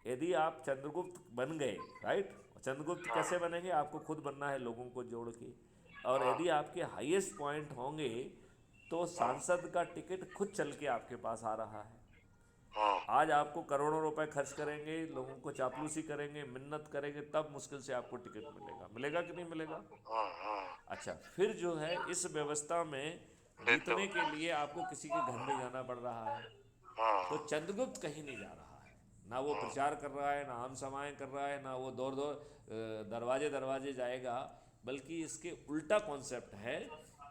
A: यदि आप चंद्रगुप्त बन गए, राइट, चंद्रगुप्त कैसे बनेंगे, आपको खुद बनना है लोगों को जोड़ के। और यदि आपके हाईएस्ट पॉइंट होंगे तो सांसद का टिकट खुद चल के आपके पास आ रहा है।
B: हाँ
A: आज आपको करोड़ों रुपए खर्च करेंगे, लोगों को चापलूसी करेंगे, मिन्नत करेंगे, तब मुश्किल से आपको टिकट मिलेगा। मिलेगा कि नहीं मिलेगा?
B: हाँ हाँ
A: अच्छा, फिर जो है इस व्यवस्था में
B: फिर तो
A: जीतने के लिए आपको किसी के घर में जाना पड़ रहा है। तो
B: हाँ
A: चंद्रगुप्त कहीं नहीं जा रहा है, ना वो प्रचार कर रहा है, ना आम समाएं कर रहा है, ना वो दौड़ दौड़ दरवाजे दरवाजे जाएगा, बल्कि इसके उल्टा कॉन्सेप्ट है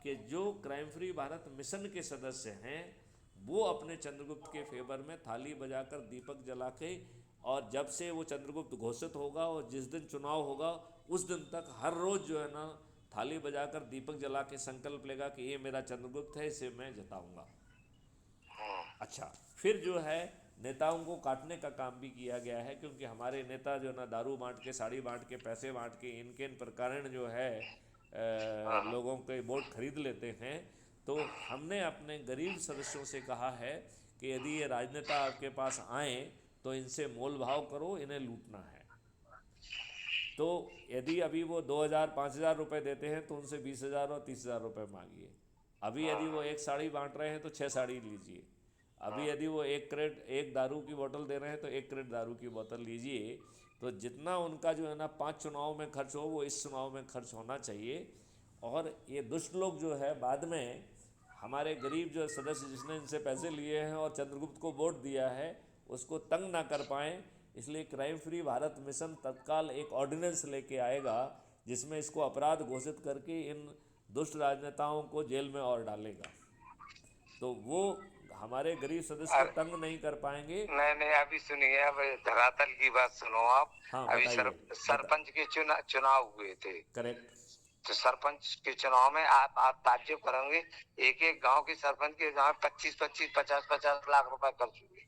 A: कि जो क्राइम फ्री भारत मिशन के सदस्य हैं वो अपने चंद्रगुप्त के फेवर में थाली बजाकर दीपक जला के, और जब से वो चंद्रगुप्त घोषित होगा और जिस दिन चुनाव होगा उस दिन तक हर रोज़ जो है ना थाली बजाकर दीपक जला के संकल्प लेगा कि ये मेरा चंद्रगुप्त है, इसे मैं जिताऊंगा। अच्छा, फिर जो है नेताओं को काटने का काम भी किया गया है, क्योंकि हमारे नेता जो ना दारू बांट के, साड़ी बांट के, पैसे बांट के, इनके इन प्रकार जो है लोगों के वोट खरीद लेते हैं। तो हमने अपने गरीब सदस्यों से कहा है कि यदि ये राजनेता आपके पास आए तो इनसे मोल भाव करो, इन्हें लूटना है। तो यदि अभी वो 2,000 5,000 रुपये देते हैं तो उनसे 20,000 और 30,000 रुपये मांगिए। अभी यदि वो एक साड़ी बांट रहे हैं तो 6 साड़ी लीजिए। अभी यदि वो एक दारू की बोतल दे रहे हैं तो 1 क्रेट दारू की बोतल लीजिए। तो जितना उनका जो है ना 5 चुनाव में खर्च हो वो इस चुनाव में खर्च होना चाहिए। और ये दुष्ट लोग जो है बाद में हमारे गरीब जो सदस्य जिसने इनसे पैसे लिए हैं और चंद्रगुप्त को वोट दिया है उसको तंग ना कर पाएँ, इसलिए क्राइम फ्री भारत मिशन तत्काल एक ऑर्डिनेंस लेके आएगा जिसमें इसको अपराध घोषित करके इन दुष्ट राजनेताओं को जेल में और डालेगा। तो वो हमारे गरीब सदस्य को
B: अरे
A: तंग नहीं कर पाएंगे।
B: नहीं नहीं, अभी सुनिए, अब धरातल की बात सुनो आप।
A: हाँ
B: अभी
A: बताइए।
B: सरपंच के चुनाव हुए थे।
A: करेक्ट।
B: तो सरपंच के चुनाव में आप ताज्जुब करोगे, एक एक गांव के सरपंच के गांव 25-25, 50-50 लाख रुपए खर्च हुए।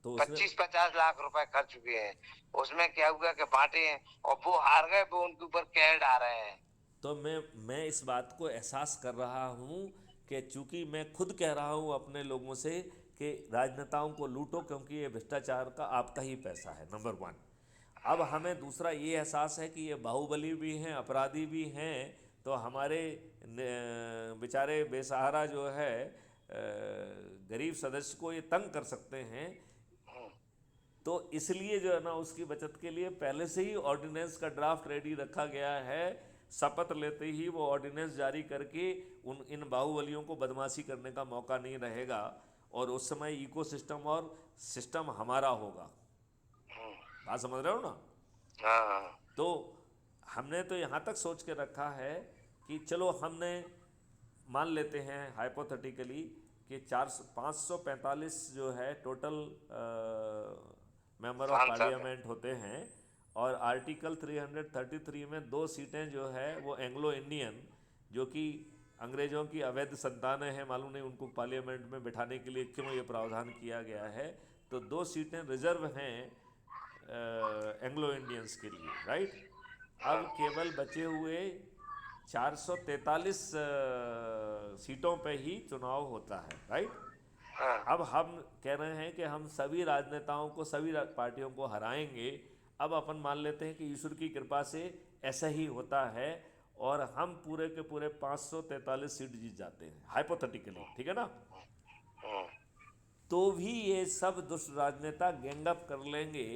A: तो उसमें
B: 25-50 लाख रुपए खर्च चुके हैं। उसमें क्या हुआ कि बांटे हैं और वो हार गए, वो उनके ऊपर कैद आ रहे हैं।
A: तो मैं इस बात को एहसास कर रहा हूँ कि चूंकि मैं खुद कह रहा हूँ अपने लोगों से कि राजनेताओं को लूटो क्योंकि ये भ्रष्टाचार का आपका ही पैसा है, नंबर वन। अब हमें दूसरा ये एहसास है कि ये बाहुबली भी हैं, अपराधी भी हैं, तो हमारे बेचारे बेसहारा जो है गरीब सदस्य को ये तंग कर सकते हैं। तो इसलिए जो है ना उसकी बचत के लिए पहले से ही ऑर्डिनेंस का ड्राफ्ट रेडी रखा गया है। शपथ लेते ही वो ऑर्डिनेंस जारी करके इन बाहुबलियों को बदमाशी करने का मौका नहीं रहेगा और उस समय इकोसिस्टम और सिस्टम हमारा होगा। बात समझ रहे हो ना?
B: हाँ।
A: तो हमने तो यहाँ तक सोच के रखा है कि चलो हमने मान लेते हैं हाइपोथेटिकली कि 545 जो है टोटल मेंबर ऑफ पार्लियामेंट होते हैं और आर्टिकल 333 में 2 सीटें जो है वो एंग्लो इंडियन जो कि अंग्रेज़ों की अवैध संतानें हैं, मालूम नहीं उनको पार्लियामेंट में बिठाने के लिए क्यों ये प्रावधान किया गया है। तो 2 सीटें रिजर्व हैं एंग्लो इंडियंस के लिए, राइट। अब केवल बचे हुए 443 सीटों पे ही चुनाव होता है, राइट। अब हम कह रहे हैं कि हम सभी राजनेताओं को, सभी पार्टियों को हराएंगे। अब अपन मान लेते हैं कि ईश्वर की कृपा से ऐसा ही होता है और हम पूरे के पूरे 543 सीट जीत जाते हैं हाइपोथेटिकली, ठीक है ना। तो भी ये सब दुष्ट राजनेता गैंगअप कर लेंगे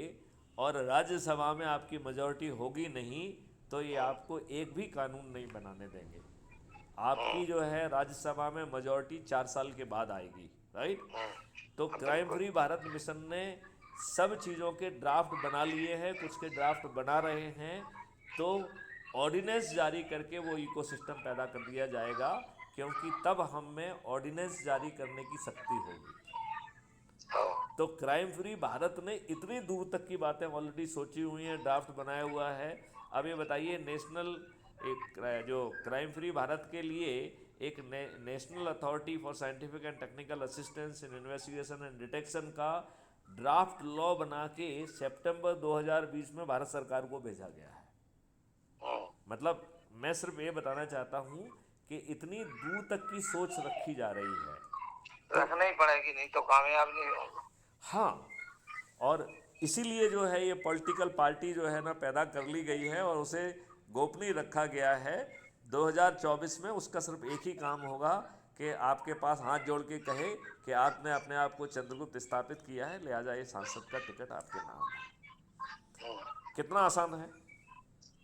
A: और राज्यसभा में आपकी मेजॉरिटी होगी नहीं तो ये आपको एक भी कानून नहीं बनाने देंगे। आपकी जो है राज्यसभा में मेजॉरिटी 4 साल के बाद आएगी, राइट। तो क्राइम फ्री भारत मिशन ने सब चीज़ों के ड्राफ्ट बना लिए हैं, कुछ के ड्राफ्ट बना रहे हैं। तो ऑर्डिनेंस जारी करके वो इकोसिस्टम पैदा कर दिया जाएगा क्योंकि तब हम में ऑर्डिनेंस जारी करने की शक्ति होगी। तो क्राइम फ्री भारत ने इतनी दूर तक की बातें ऑलरेडी सोची हुई हैं, ड्राफ्ट बनाया हुआ है। अब ये बताइए नेशनल एक जो क्राइम फ्री भारत के लिए एक national authority for scientific and technical assistance in investigation and detection का ड्राफ्ट लॉ बना के सितंबर 2020 में भारत सरकार को भेजा गया है। मतलब मैं सिर्फ ये बताना चाहता हूँ कि इतनी दूर तक की सोच रखी जा रही है।
B: रखना ही पड़ेगी, नहीं तो कामयाब नहीं होगा।
A: हाँ, और इसीलिए जो है ये पॉलिटिकल पार्टी जो है ना पैदा कर ली गई है और उसे गोपनीय रखा गया है। 2024 में उसका सिर्फ एक ही काम होगा कि आपके पास हाथ जोड़ के कहे कि आपने अपने आप को चंद्रगुप्त स्थापित किया है, लिहाजा ये सांसद का टिकट आपके नाम है। कितना आसान है?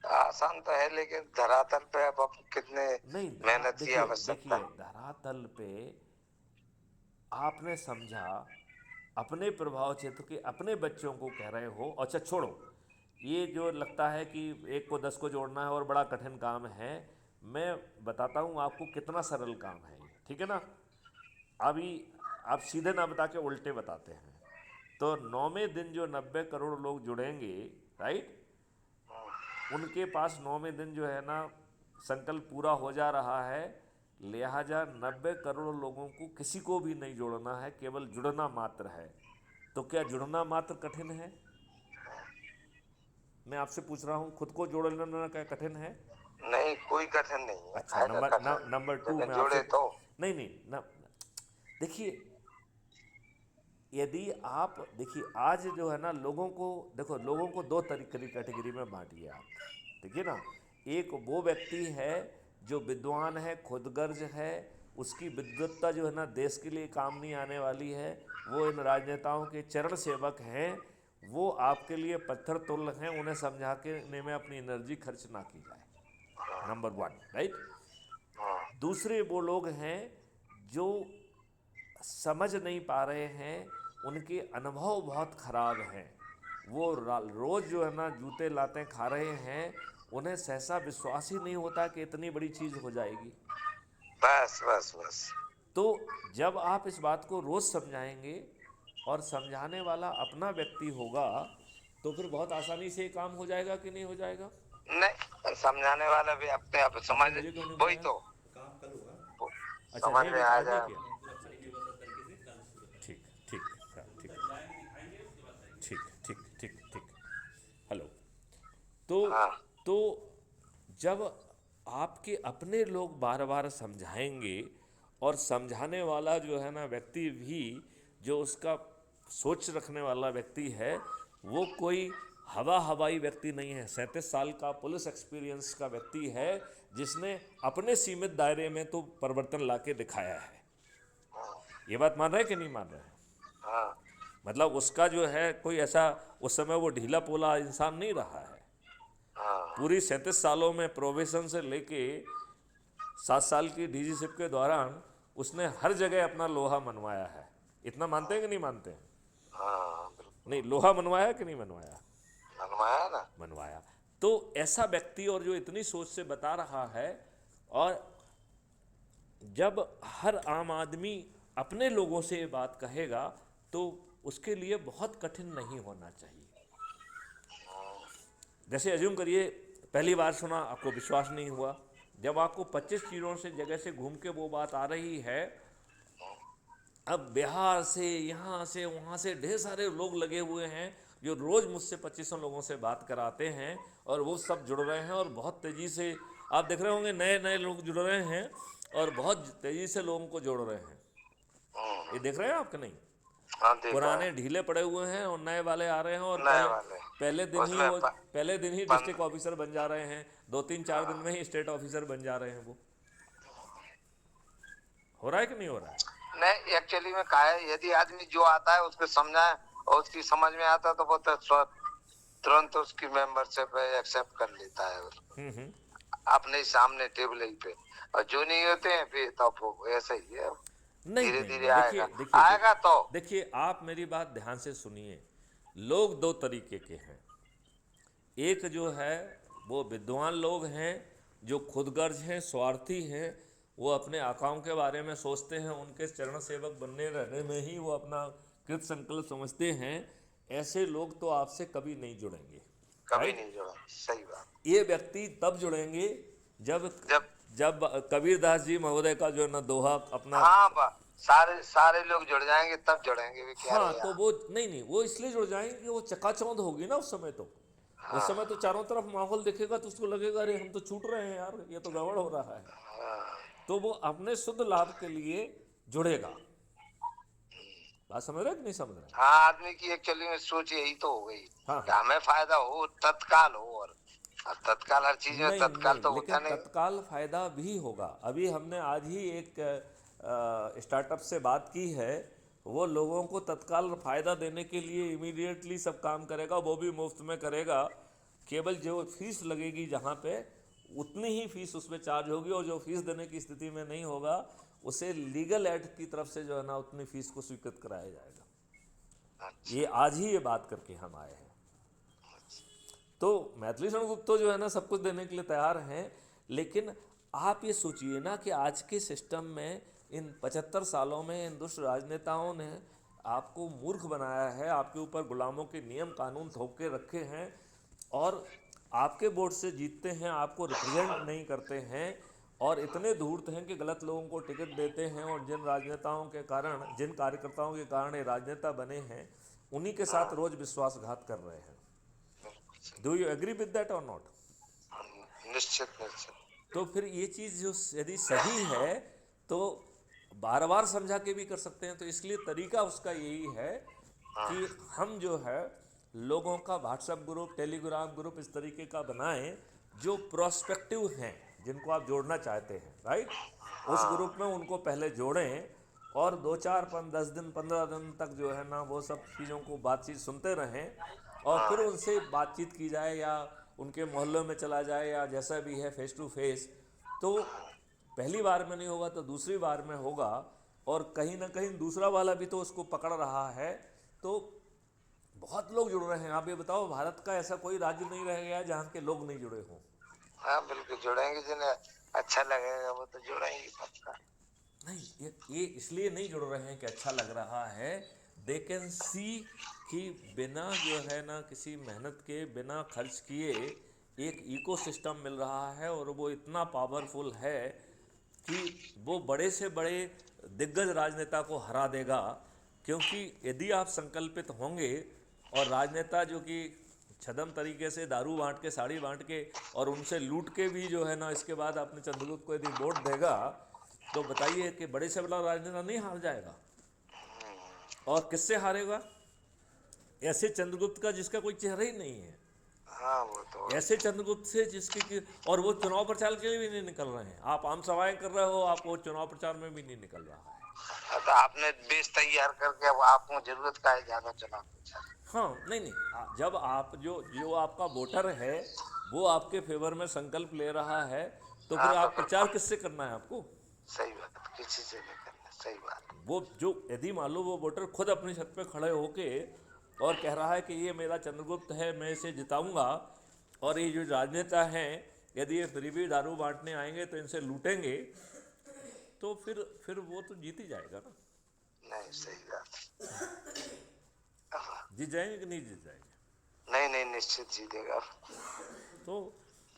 B: आसान तो है, लेकिन धरातल पे अब कितने
A: नहीं,
B: मेहनत की आवश्यकता।
A: देखिए धरातल पे आपने समझा, अपने प्रभाव क्षेत्र के अपने बच्चों को कह रहे हो। अच्छा छोड़ो, ये जो लगता है कि 1 को 10 को जोड़ना है और बड़ा कठिन काम है, मैं बताता हूँ आपको कितना सरल काम है ये, ठीक है ना। अभी आप सीधे ना बता के उल्टे बताते हैं। तो 9वें दिन जो 90 करोड़ लोग जुड़ेंगे, राइट, उनके पास 9वें दिन जो है ना संकल्प पूरा हो जा रहा है। लिहाजा 90 करोड़ लोगों को किसी को भी नहीं जोड़ना है, केवल जुड़ना मात्र है। तो क्या जुड़ना मात्र कठिन है? मैं आपसे पूछ रहा हूँ, खुद को जोड़ लेना क्या कठिन है?
B: नहीं, कोई कठिन नहीं है।
A: अच्छा, नंबर 2 मैं
B: जोड़े
A: आपसे
B: तो
A: नहीं देखिए, यदि आप देखिए आज जो है ना लोगों को, देखो लोगों को 2 कैटेगरी में बांटिए आप, ठीक है ना। एक वो व्यक्ति है जो विद्वान है, खुदगर्ज है, उसकी विद्वत्ता जो है ना देश के लिए काम नहीं आने वाली है, वो इन राजनेताओं के चरण सेवक हैं, वो आपके लिए पत्थर तुल्य हैं, उन्हें समझाने में अपनी एनर्जी खर्च ना की जाए, नंबर 1, राइट। दूसरे वो लोग हैं जो समझ नहीं पा रहे हैं, उनके अनुभव बहुत ख़राब हैं, वो रोज़ जो है ना जूते लाते खा रहे हैं, उन्हें सहसा विश्वास ही नहीं होता कि इतनी बड़ी चीज़ हो जाएगी।
B: बस बस बस।
A: तो जब आप इस बात को रोज़ समझाएंगे और समझाने वाला अपना व्यक्ति होगा, तो फिर बहुत आसानी से ये काम हो जाएगा कि नहीं हो जाएगा?
B: नहीं, समझाने वाला भी अपने आप समझ,
A: मुझे क्यों नहीं
B: वही
A: बताया?
B: तो
A: अच्छा,
B: समझ
A: नहीं
B: में
A: भी
B: आ
A: आज नहीं
B: जाए।
A: किया। ठीक ठीक ठीक ठीक ठीक ठीक ठीक। हेलो। तो
B: हाँ
A: तो जब आपके अपने लोग बार बार समझाएंगे, और समझाने वाला जो है ना व्यक्ति भी, जो उसका सोच रखने वाला व्यक्ति है, वो कोई हवाई व्यक्ति नहीं है, 37 साल का पुलिस एक्सपीरियंस का व्यक्ति है, जिसने अपने सीमित दायरे में तो परिवर्तन लाके दिखाया है। ये बात मान रहे हैं कि नहीं मान रहे हैं?
B: हाँ
A: मतलब उसका जो है कोई ऐसा उस समय वो ढीला पोला इंसान नहीं रहा है।
B: हाँ
A: पूरी 37 सालों में प्रोबेशन से लेके 7 साल की डीजीशिप के दौरान उसने हर जगह अपना लोहा मनवाया है। इतना मानते हैं कि नहीं मानते हैं?
B: हाँ, बिल्कुल
A: नहीं, लोहा मनवाया कि नहीं मनवाया?
B: मनवाया ना।
A: मनवाया। तो ऐसा व्यक्ति, और जो इतनी सोच से बता रहा है, और जब हर आम आदमी अपने लोगों से ये बात कहेगा, तो उसके लिए बहुत कठिन नहीं होना चाहिए। जैसे अज्यूम करिए, पहली बार सुना, आपको विश्वास नहीं हुआ, जब आपको 25 चीज़ों से जगह से घूम के वो बात आ रही है, अब बिहार से, यहाँ से, वहाँ से ढेर सारे लोग लगे हुए हैं जो रोज़ मुझसे 2500 लोगों से बात कराते हैं, और वो सब जुड़ रहे हैं, और बहुत तेज़ी से आप देख रहे होंगे नए नए लोग जुड़ रहे हैं, और बहुत तेज़ी से लोगों को जोड़ रहे हैं। ये देख रहे हैं आप कि नहीं?
B: हाँ देखा
A: पुराने
B: है।
A: ढीले पड़े हुए हैं और नए वाले आ रहे हैं, और
B: नए वाले उसमें
A: पहले दिन ही
B: पन,
A: डिस्ट्रिक्ट ऑफिसर बन जा रहे हैं, 2 3 4 दिन में ही स्टेट ऑफिसर बन जा रहे हैं। वो हो रहा है कि नहीं हो रहा है?
B: नहीं, एक्चुअली में क्या है, यदि आदमी जो आता है उसको समझाए और उसकी समझ में आता है तो वो तो तुरंत उसकी मेंबरशिप एक्सेप्ट कर लेता है उसको अपने सामने टेबल ही पे। और जो नहीं होते हैं फिर तो वो ऐसा ही है,
A: नहीं
B: धीरे
A: नहीं
B: धीरे
A: नहीं,
B: आएगा आएगा तो।
A: देखिए, आप मेरी बात ध्यान से सुनिए। लोग दो तरीके के हैं। एक जो है वो विद्वान लोग हैं, जो खुदगर्ज हैं, स्वार्थी हैं, वो अपने आकाओं के बारे में सोचते हैं, उनके चरण सेवक बनने रहने में ही वो अपना कृत संकल्प समझते हैं। ऐसे लोग तो आपसे कभी नहीं जुड़ेंगे।
B: कभी
A: राइट?
B: नहीं जुड़ा, सही बात।
A: ये व्यक्ति तब जुड़ेंगे जब
B: जब
A: जब कबीरदास जी महोदय का जो है ना दोहा अपना।
B: हाँ, सारे सारे लोग जुड़ जाएंगे तब जुड़ेंगे भी क्या
A: हाँ,
B: रे
A: तो
B: यार।
A: वो नहीं, वो इसलिए जुड़ जाएंगे कि वो चकाचौंध होगी ना उस समय। तो उस समय तो चारों तरफ माहौल दिखेगा, तो उसको लगेगा अरे हम तो छूट रहे हैं यार, ये तो गड़बड़ हो रहा है।
B: हाँ,
A: तो वो अपने शुद्ध लाभ के लिए जुड़ेगा। बात समझ रहे हैं कि नहीं समझ रहे हैं?
B: हाँ, आदमी की एक्चुअली में सोच यही तो हो गई
A: हाँ
B: कि
A: हाँ।
B: हमें फायदा हो तत्काल हो, और अब तत्काल हर चीज में
A: नहीं
B: तत्काल
A: नहीं,
B: तो
A: लेकिन
B: होता नहीं।
A: तत्काल फायदा भी होगा। अभी हमने आज ही एक स्टार्टअप से बात की है, वो लोगों को तत्काल फायदा देने के लिए इमीडिएटली सब काम करेगा, वो भी मुफ्त में करेगा। केवल जो फीस लगेगी जहाँ पे, उतनी ही फीस उसमें चार्ज होगी, और जो फीस देने की स्थिति में नहीं होगा, उसे लीगल एड की तरफ से जो है ना उतनी फीस को स्वीकृत कराया जाएगा। ये आज ही ये बात करके हम आए हैं। तो मैथिली शरण गुप्त तो जो है ना सब कुछ देने के लिए तैयार हैं, लेकिन आप ये सोचिए ना कि आज के सिस्टम में इन 75 सालों में इन दुष्ट राजनेताओं ने आपको मूर्ख बनाया है, आपके ऊपर गुलामों के नियम कानून थोप के रखे हैं, और आपके वोट से जीतते हैं, आपको रिप्रेजेंट नहीं करते हैं, और इतने धूर्त हैं कि गलत लोगों को टिकट देते हैं, और जिन राजनेताओं के कारण, जिन कार्यकर्ताओं के कारण ये राजनेता बने हैं, उन्हीं के साथ रोज विश्वासघात कर रहे हैं। Do you agree with that और नॉट?
B: निश्चित निश्चित।
A: तो फिर ये चीज़ जो यदि सही है तो बार बार समझा के भी कर सकते हैं। तो इसलिए तरीका उसका यही है कि हम जो है लोगों का व्हाट्सएप ग्रुप, टेलीग्राम ग्रुप इस तरीके का बनाएं जो प्रोस्पेक्टिव हैं, जिनको आप जोड़ना चाहते हैं। राइट? उस ग्रुप में उनको पहले जोड़ें, और 2 4 5 10 दिन 15 दिन तक जो है ना वो सब चीज़ों को बातचीत सुनते रहें, और फिर उनसे बातचीत की जाए, या उनके मोहल्लों में चला जाए, या जैसा भी है फेस टू फेस। तो पहली बार में नहीं होगा तो दूसरी बार में होगा, और कहीं ना कहीं दूसरा वाला भी तो उसको पकड़ रहा है। तो बहुत लोग जुड़ रहे हैं। आप ये बताओ, भारत का ऐसा कोई राज्य नहीं रह गया जहाँ के लोग नहीं जुड़े हों।
B: हाँ बिल्कुल जुड़ेंगे, जिन्हें अच्छा लगेगा वो तो जुड़ेंगे पक्का।
A: नहीं, ये इसलिए नहीं जुड़ रहे हैं कि अच्छा लग रहा है। दे कैन सी कि बिना जो है ना किसी मेहनत के, बिना खर्च किए एक इकोसिस्टम मिल रहा है, और वो इतना पावरफुल है कि वो बड़े से बड़े दिग्गज राजनेता को हरा देगा। क्योंकि यदि आप संकल्पित होंगे, और राजनेता जो कि छदम तरीके से दारू बांट के, साड़ी बांट के और उनसे लूट के भी जो है ना इसके बाद अपने चंद्रगुप्त को यदि वोट देगा, तो बताइए कि बड़े से बड़ा राजनेता नहीं हार जाएगा। और किससे हारेगा? ऐसे चंद्रगुप्त का जिसका कोई चेहरा ही नहीं है,
B: हाँ वो तो है।
A: ऐसे चंद्रगुप्त से जिसके कि, और वो चुनाव प्रचार के लिए भी नहीं निकल रहे हैं। आप आम सभाएं कर रहे हो, आप वो चुनाव प्रचार में भी नहीं निकल रहा है।
B: तो आपने बेस तैयार करके अब आपको जरूरत का है ज्यादा चुनाव प्रचार?
A: हाँ, नहीं नहीं, जब आप जो जो आपका वोटर है वो आपके फेवर में संकल्प ले रहा है, तो फिर
B: हाँ तो
A: आप
B: फिर
A: प्रचार किससे करना है आपको?
B: सही बात, किसी से नहीं करना, सही बात।
A: वो जो, यदि मान लो वो वोटर खुद अपनी छत पे खड़े होके और कह रहा है कि ये मेरा चंद्रगुप्त है, मैं इसे जिताऊंगा, और ये जो राजनेता हैं यदि ये फ्री भी दारू बांटने आएंगे तो इनसे लूटेंगे, तो फिर वो तो जीत ही जाएगा ना।
B: नहीं सही बात।
A: जीत जाएंगे कि नहीं जीत जाएंगे?
B: नहीं नहीं निश्चित जीतेगा।
A: तो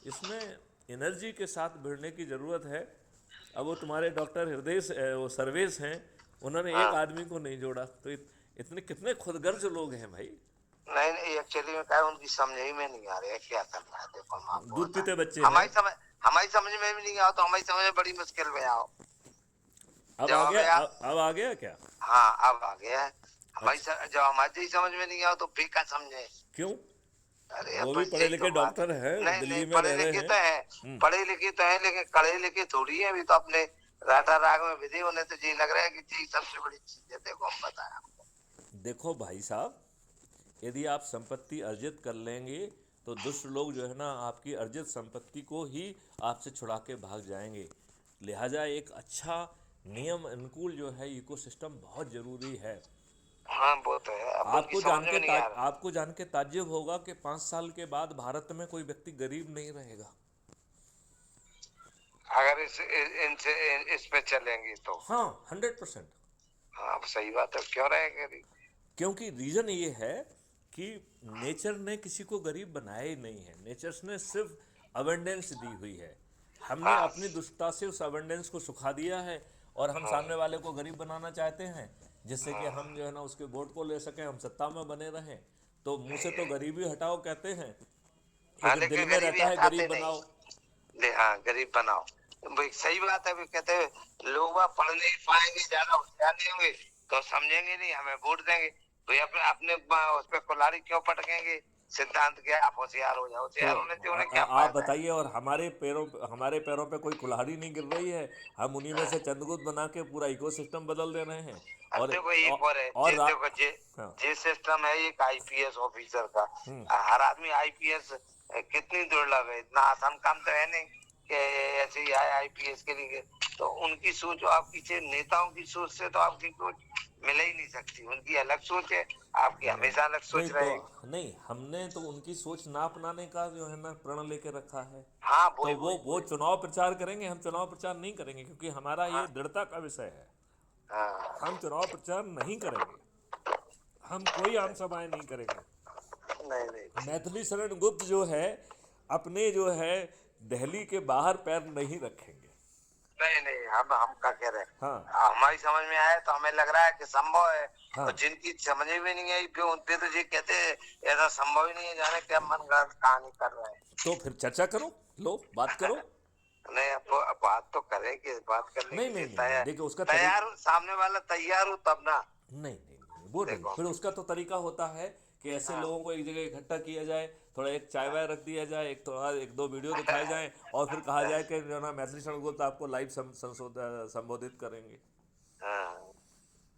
A: इसमें एनर्जी के साथ भिड़ने की ज़रूरत है। अब वो तुम्हारे डॉक्टर हृदय वो सर्वेश हैं, उन्होंने एक
B: हाँ
A: आदमी को नहीं जोड़ा, तो इतने कितने खुदगर्ज लोग हैं भाई।
B: नहीं नहीं एक्चुअली में क्या है, उनकी समझ ही में नहीं आ रहा है क्या करना है। देखो हम आपको
A: दूध पीते बच्चे
B: बताएं,
A: हैं।
B: हमारी समझ में भी नहीं आओ तो हमारी समझ में बड़ी मुश्किल में आओ।
A: अब
B: जब
A: आ गया,
B: हमें
A: अब आ गया क्या?
B: हाँ अब आ गया है।
A: अच्छा,
B: जब हमारी समझ में नहीं आओ तो फिर क्या समझे?
A: क्यों?
B: अरे
A: वो
B: अब
A: भी पढ़े
B: यही तो
A: लिखे
B: बात है।
A: डॉक्टर हैं,
B: नहीं नहीं
A: दिल्ली में
B: पढ़े
A: रह रहे
B: लिखे
A: हैं।
B: तो है, पढ़े लिखे तो है लेकिन कड़े लिखे थोड़ी है। अभी तो अपने राठा राग में विधि होने तो जी लग रहा है कि जी सबसे बड़ी चीज है। देखो हम बताएं आपको।
A: देखो भाई साहब, यदि आप संपत्ति अर्जित कर लेंगे तो दुष्ट लोग जो है ना आपकी अर्जित संपत्ति को ही आपसे छुड़ा के भाग जाएंगे। लिहाजा एक अच्छा नियम अनुकूल जो है इकोसिस्टम बहुत ज़रूरी है।
B: हाँ वो तो है, अब उनकी समझ में नहीं आ रहा।
A: आपको जान के ताज्जुब होगा कि 5 साल के बाद भारत में कोई व्यक्ति गरीब नहीं रहेगा।
B: अगर इनसे इस पे चलेंगे तो
A: हाँ, 100%।
B: हाँ सही बात है, क्यों रहेगा नहीं?
A: क्योंकि रीज़न ये है कि नेचर ने किसी को गरीब बनाया ही नहीं है। नेचर ने सिर्फ अबंडेंस दी हुई है। हमने
B: हाँ
A: अपनी दुष्टता से उस अबंडेंस को सुखा दिया है, और हम
B: हाँ
A: सामने वाले को गरीब बनाना चाहते हैं, जिससे कि हम जो है ना उसके वोट को ले सकें, हम सत्ता में बने रहें। तो मुंह से तो गरीबी हटाओ कहते हैं,
B: हाँ
A: लेकिन दिल
B: लेकिन
A: में
B: गरीबी
A: रहता है
B: हटाते
A: गरीब
B: नहीं।
A: बनाओ।
B: हाँ गरीब बनाओ, भाई सही बात है। भी कहते हैं लोग वह पढ़ नहीं पाएंगे, ज्यादा होशियार नहीं होंगे तो समझेंगे नहीं, हमें वोट देंगे। भाई अपने अपने उस पर कुल्हाड़ी क्यों पटकेंगे? सिद्धांत क्या, आप होशियार हो जाओ।
A: तो
B: होशियार होने से उन्हें क्या
A: आप
B: फायदा है?
A: बताइए, और हमारे पैरों पे कोई कुल्हाड़ी नहीं गिर रही है। हम उन्हीं में से चंद्रगुप्त बना के पूरा इकोसिस्टम बदल दे रहे हैं।
B: अब
A: और
B: देखो एक और है,
A: और
B: देखो
A: हाँ।
B: जे सिस्टम है एक आईपीएस ऑफिसर का। हर आदमी आईपीएस कितनी दुर्लभ है, इतना आसान काम तो है नहीं कि ऐसे ही आए आईपीएस के लिए। तो उनकी सोच और आपकी नेताओं की सोच से तो आपकी सोच मिल ही नहीं सकती। उनकी अलग सोच है, आपकी हमेशा अलग
A: नहीं
B: सोच
A: तो
B: रहेगी।
A: नहीं, हमने तो उनकी सोच ना अपनाने का जो है ना प्रण लेके रखा है।
B: हाँ
A: तो
B: वही वही
A: वो
B: वही।
A: चुनाव प्रचार करेंगे, हम चुनाव प्रचार नहीं करेंगे, क्योंकि हमारा ये
B: हाँ
A: दृढ़ता का विषय है।
B: हाँ
A: हम चुनाव प्रचार नहीं करेंगे, हम कोई आम सभाएं नहीं करेंगे।
B: नहीं नहीं
A: मैथिली शरण गुप्त जो है अपने जो है दिल्ली के बाहर पैर नहीं रखेंगे।
B: नहीं नहीं हम क्या कह रहे हैं,
A: हाँ
B: हमारी समझ में आया तो हमें लग रहा है कि संभव है।
A: हाँ।
B: और जिनकी समझ में नहीं आई फिर उन पे तो ये कहते हैं ऐसा संभव ही नहीं है, जाने क्या मन गढ़ंत कहानी कर रहे हैं।
A: तो फिर चर्चा करो, लो बात करो।
B: नहीं अब बात तो करेंगे, बात करने
A: नहीं
B: के
A: नहीं
B: लिए
A: नहीं नहीं,
B: तैयार
A: देखिए उसका
B: तैयार हो, सामने वाला तैयार हो तब ना।
A: नहीं नहीं नहीं, वो नहीं।
B: देखो
A: फिर उसका तो तरीका होता है कि ऐसे
B: हाँ
A: लोगों को एक जगह इकट्ठा किया जाए, थोड़ा एक चाय वाय रख दिया जाए, एक थोड़ा एक दो वीडियो दिखाए जाए, और फिर कहा जाए कि जो ना मैथिली शरण गुप्त आपको लाइव संबोधित करेंगे।
B: हाँ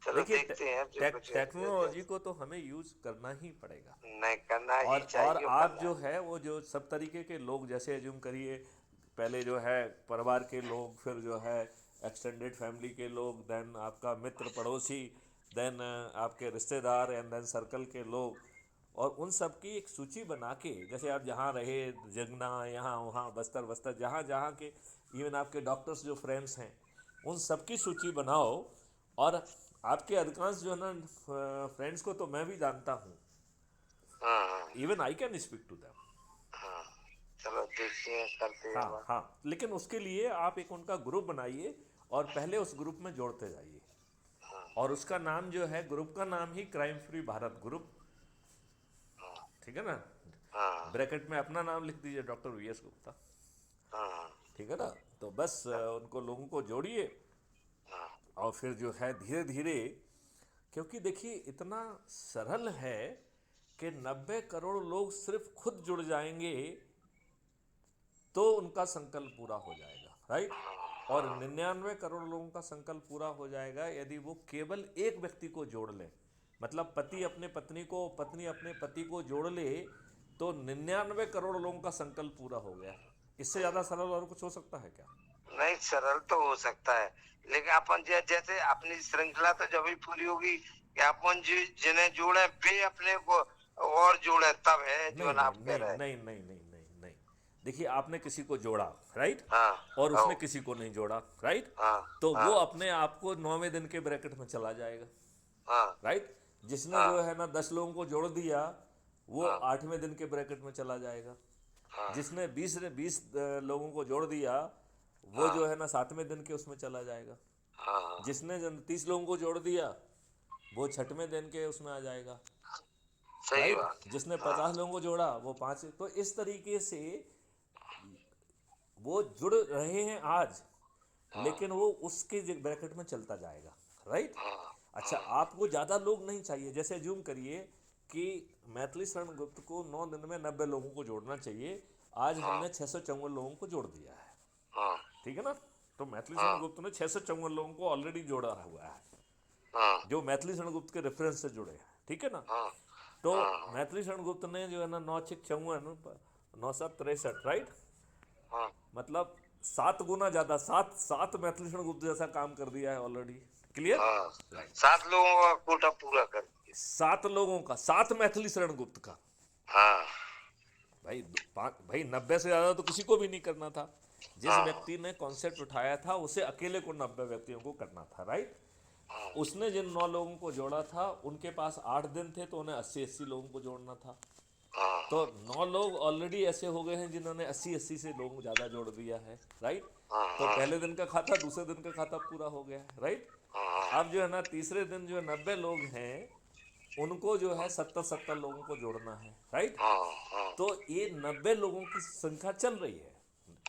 B: चलो
A: देखिए,
B: देखते हैं जो कुछ
A: टेक्नोलॉजी को तो हमें यूज करना ही पड़ेगा।
B: नहीं करना ही
A: और
B: चाहिए
A: आप
B: करना
A: जो
B: है।
A: है वो जो सब तरीके के लोग, जैसे एज्यूम करिए पहले जो है परिवार के लोग, फिर जो है एक्सटेंडेड फैमिली के लोग, देन आपका मित्र पड़ोसी, देन आपके रिश्तेदार, एंड देन सर्कल के लोग, और उन सब की एक सूची बना के, जैसे आप जहाँ रहे, जगना, यहाँ वहाँ, बस्तर बस्तर, जहाँ जहाँ के, इवन आपके डॉक्टर्स जो फ्रेंड्स हैं, उन सब की सूची बनाओ। और आपके अधिकांश जो है ना फ्रेंड्स को तो मैं भी जानता हूँ,
B: हाँ
A: even I can speak to them.
B: हाँ, चलो देखते हैं, करते हैं
A: हाँ
B: बात।
A: हाँ, लेकिन उसके लिए आप एक उनका ग्रुप बनाइए और पहले उस ग्रुप में जोड़ते जाइए, और उसका नाम जो है, ग्रुप का नाम ही क्राइम फ्री भारत ग्रुप, ठीक है ना।
B: हाँ
A: ब्रैकेट में अपना नाम लिख दीजिए, डॉक्टर वीएस गुप्ता,
B: हाँ
A: ठीक है ना। तो बस उनको लोगों को जोड़िए,
B: हाँ
A: और फिर जो है धीरे धीरे, क्योंकि देखिए इतना सरल है कि 90 करोड़ लोग सिर्फ खुद जुड़ जाएंगे तो उनका संकल्प पूरा हो जाएगा, राइट। और 99 करोड़ लोगों का संकल्प पूरा हो जाएगा यदि वो केवल एक व्यक्ति को जोड़ ले, मतलब पति अपने पत्नी को, पत्नी अपने पति को जोड़ ले, तो 99 करोड़ लोगों का संकल्प पूरा हो गया। इससे ज़्यादा सरल और कुछ हो सकता है क्या?
B: नहीं, सरल तो हो सकता है, लेकिन अपन जैसे अपनी श्रृंखला तो जब भी पूरी होगी कि अपन जिन्हें जोड़े वे अपने को और जोड़े, तब है जो
A: नहीं
B: ना
A: नहीं
B: आप कह
A: नहीं
B: रहे हैं।
A: नहीं नहीं नहीं नहीं नहीं, देखिए आपने किसी को जोड़ा, राइट,
B: हाँ
A: और
B: हाँ
A: उसने किसी को नहीं जोड़ा, राइट,
B: हाँ
A: तो वो
B: हाँ
A: अपने आप को 9वें दिन के ब्रैकेट में चला जाएगा,
B: हाँ
A: राइट। जिसने
B: हाँ
A: जो है ना 10 लोगों को जोड़ दिया वो
B: हाँ
A: 8वें दिन के ब्रैकेट में चला जाएगा।
B: हाँ
A: जिसने 20 लोगों को जोड़ दिया वो
B: हाँ
A: जो है ना 7वें दिन के उसमें चला जाएगा।
B: हाँ,
A: जिसने 30 लोगों को जोड़ दिया वो 6वें दिन के उसमें आ जाएगा,
B: सही
A: राइट।
B: बात है।
A: जिसने
B: हाँ
A: 50 लोगों को जोड़ा वो 5। तो इस तरीके से वो जुड़ रहे हैं आज,
B: हाँ
A: लेकिन वो उसके ब्रैकेट में चलता जाएगा, राइट।
B: हाँ
A: अच्छा, आपको ज़्यादा लोग नहीं चाहिए, जैसे जूम करिए कि मैथिली शरण गुप्त को 9 दिन में 90 लोगों को जोड़ना चाहिए, आज
B: हाँ
A: हमने 654 लोगों को जोड़ दिया है,
B: हाँ
A: ठीक है ना। तो मैथिली शरण
B: हाँ
A: गुप्त ने 654 लोगों को ऑलरेडी जोड़ा हुआ है,
B: हाँ
A: जो मैथिली शरण गुप्त के रेफरेंस से जुड़े हैं, ठीक है ना।
B: हाँ
A: तो
B: हाँ
A: मैथिली शरण गुप्त ने जो है ना 9 6 54 9 7 63, राइट,
B: हाँ,
A: मतलब 7 गुना ज़्यादा, सात मैथिली शरण गुप्त जैसा काम कर दिया है ऑलरेडी, क्लियर,
B: हाँ,
A: राइट।
B: 7 लोगों का कोटा पूरा कर दिया।
A: 7 लोगों का, 7 मैथिली शरण गुप्त का,
B: हाँ
A: भाई भाई 90 से ज़्यादा तो किसी को भी नहीं करना था। जिस
B: हाँ
A: व्यक्ति ने कॉन्सेप्ट उठाया था उसे अकेले को 90 व्यक्तियों को करना था, राइट।
B: हाँ
A: उसने जिन 9 लोगों को जोड़ा था उनके पास 8 दिन थे, तो उन्हें 80 लोगों को जोड़ना था।
B: हाँ
A: तो 9 लोग ऑलरेडी ऐसे हो गए हैं जिन्होंने 80 से लोगों ज़्यादा जोड़ दिया है, राइट।
B: हाँ
A: तो
B: हाँ
A: पहले दिन का खाता दूसरे दिन का खाता पूरा हो गया है, राइट।
B: हाँ
A: अब जो है ना तीसरे दिन जो 90 लोग हैं उनको जो है 70 लोगों को जोड़ना है, राइट।
B: हाँ
A: तो ये 90 लोगों की संख्या चल रही है,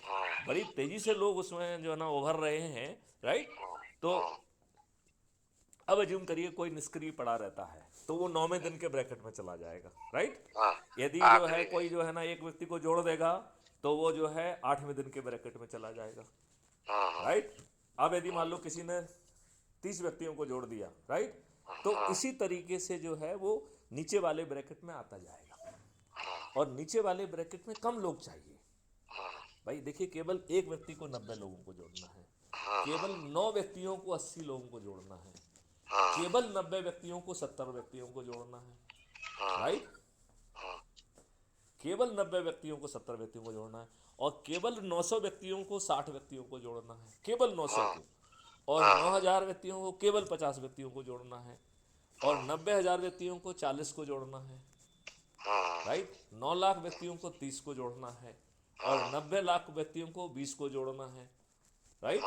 B: हाँ
A: बड़ी तेजी से लोग उसमें जो है ना उभर रहे हैं, राइट। तो अब अज्यूम करिए कोई निष्क्रिय पड़ा रहता है तो वो 9वें दिन के ब्रैकेट में चला जाएगा, राइट।
B: हाँ,
A: यदि जो है
B: आखिरी
A: कोई जो है ना एक व्यक्ति को जोड़ देगा तो वो जो है 8वें दिन के ब्रैकेट में चला जाएगा,
B: हाँ हाँ
A: राइट। अब यदि मान लो किसी ने 30 व्यक्तियों को जोड़ दिया, राइट, तो इसी तरीके से जो है वो नीचे वाले ब्रैकेट में आता जाएगा, और नीचे वाले ब्रैकेट में कम लोग चाहिए। भाई देखिए, केवल एक व्यक्ति को 90 लोगों को जोड़ना है, केवल 9 व्यक्तियों को 80 लोगों को जोड़ना है, केवल 90 व्यक्तियों को 70 व्यक्तियों को जोड़ना है, राइट। केवल 90 व्यक्तियों को 70 व्यक्तियों को जोड़ना है, और केवल 900 व्यक्तियों को 60 व्यक्तियों को जोड़ना है, केवल 900 को, और 9000 व्यक्तियों को केवल 50 व्यक्तियों को जोड़ना है, और 90,000 व्यक्तियों को 40 को जोड़ना है, राइट। 9 लाख व्यक्तियों को 30 को जोड़ना है, और 90 लाख व्यक्तियों को 20 को जोड़ना है, राइट,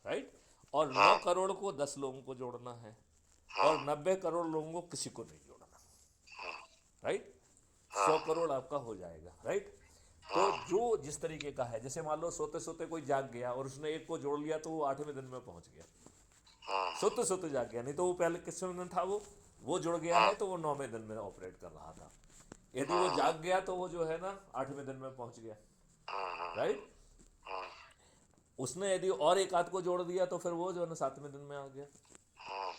A: राइट। और 9 करोड़ को 10 लोगों को जोड़ना है, और 90 करोड़ लोगों को किसी को नहीं जोड़ना, राइट। 100 करोड़ आपका हो जाएगा, राइट। तो जो जिस तरीके का है, जैसे मान लो सोते सोते कोई जाग गया और उसने एक को जोड़ लिया तो वो 8वें दिन में पहुंच गया, सोते सोते जाग गया, नहीं तो वो पहले किसवें दिन था, वो जुड़ गया है तो वो 9वें दिन में ऑपरेट कर रहा था। यदि वो जाग गया तो वो जो है ना 8वें दिन में पहुंच गया, राइट। उसने यदि और एक आध को जोड़ दिया तो फिर वो जो है ना 7वें दिन में आ गया।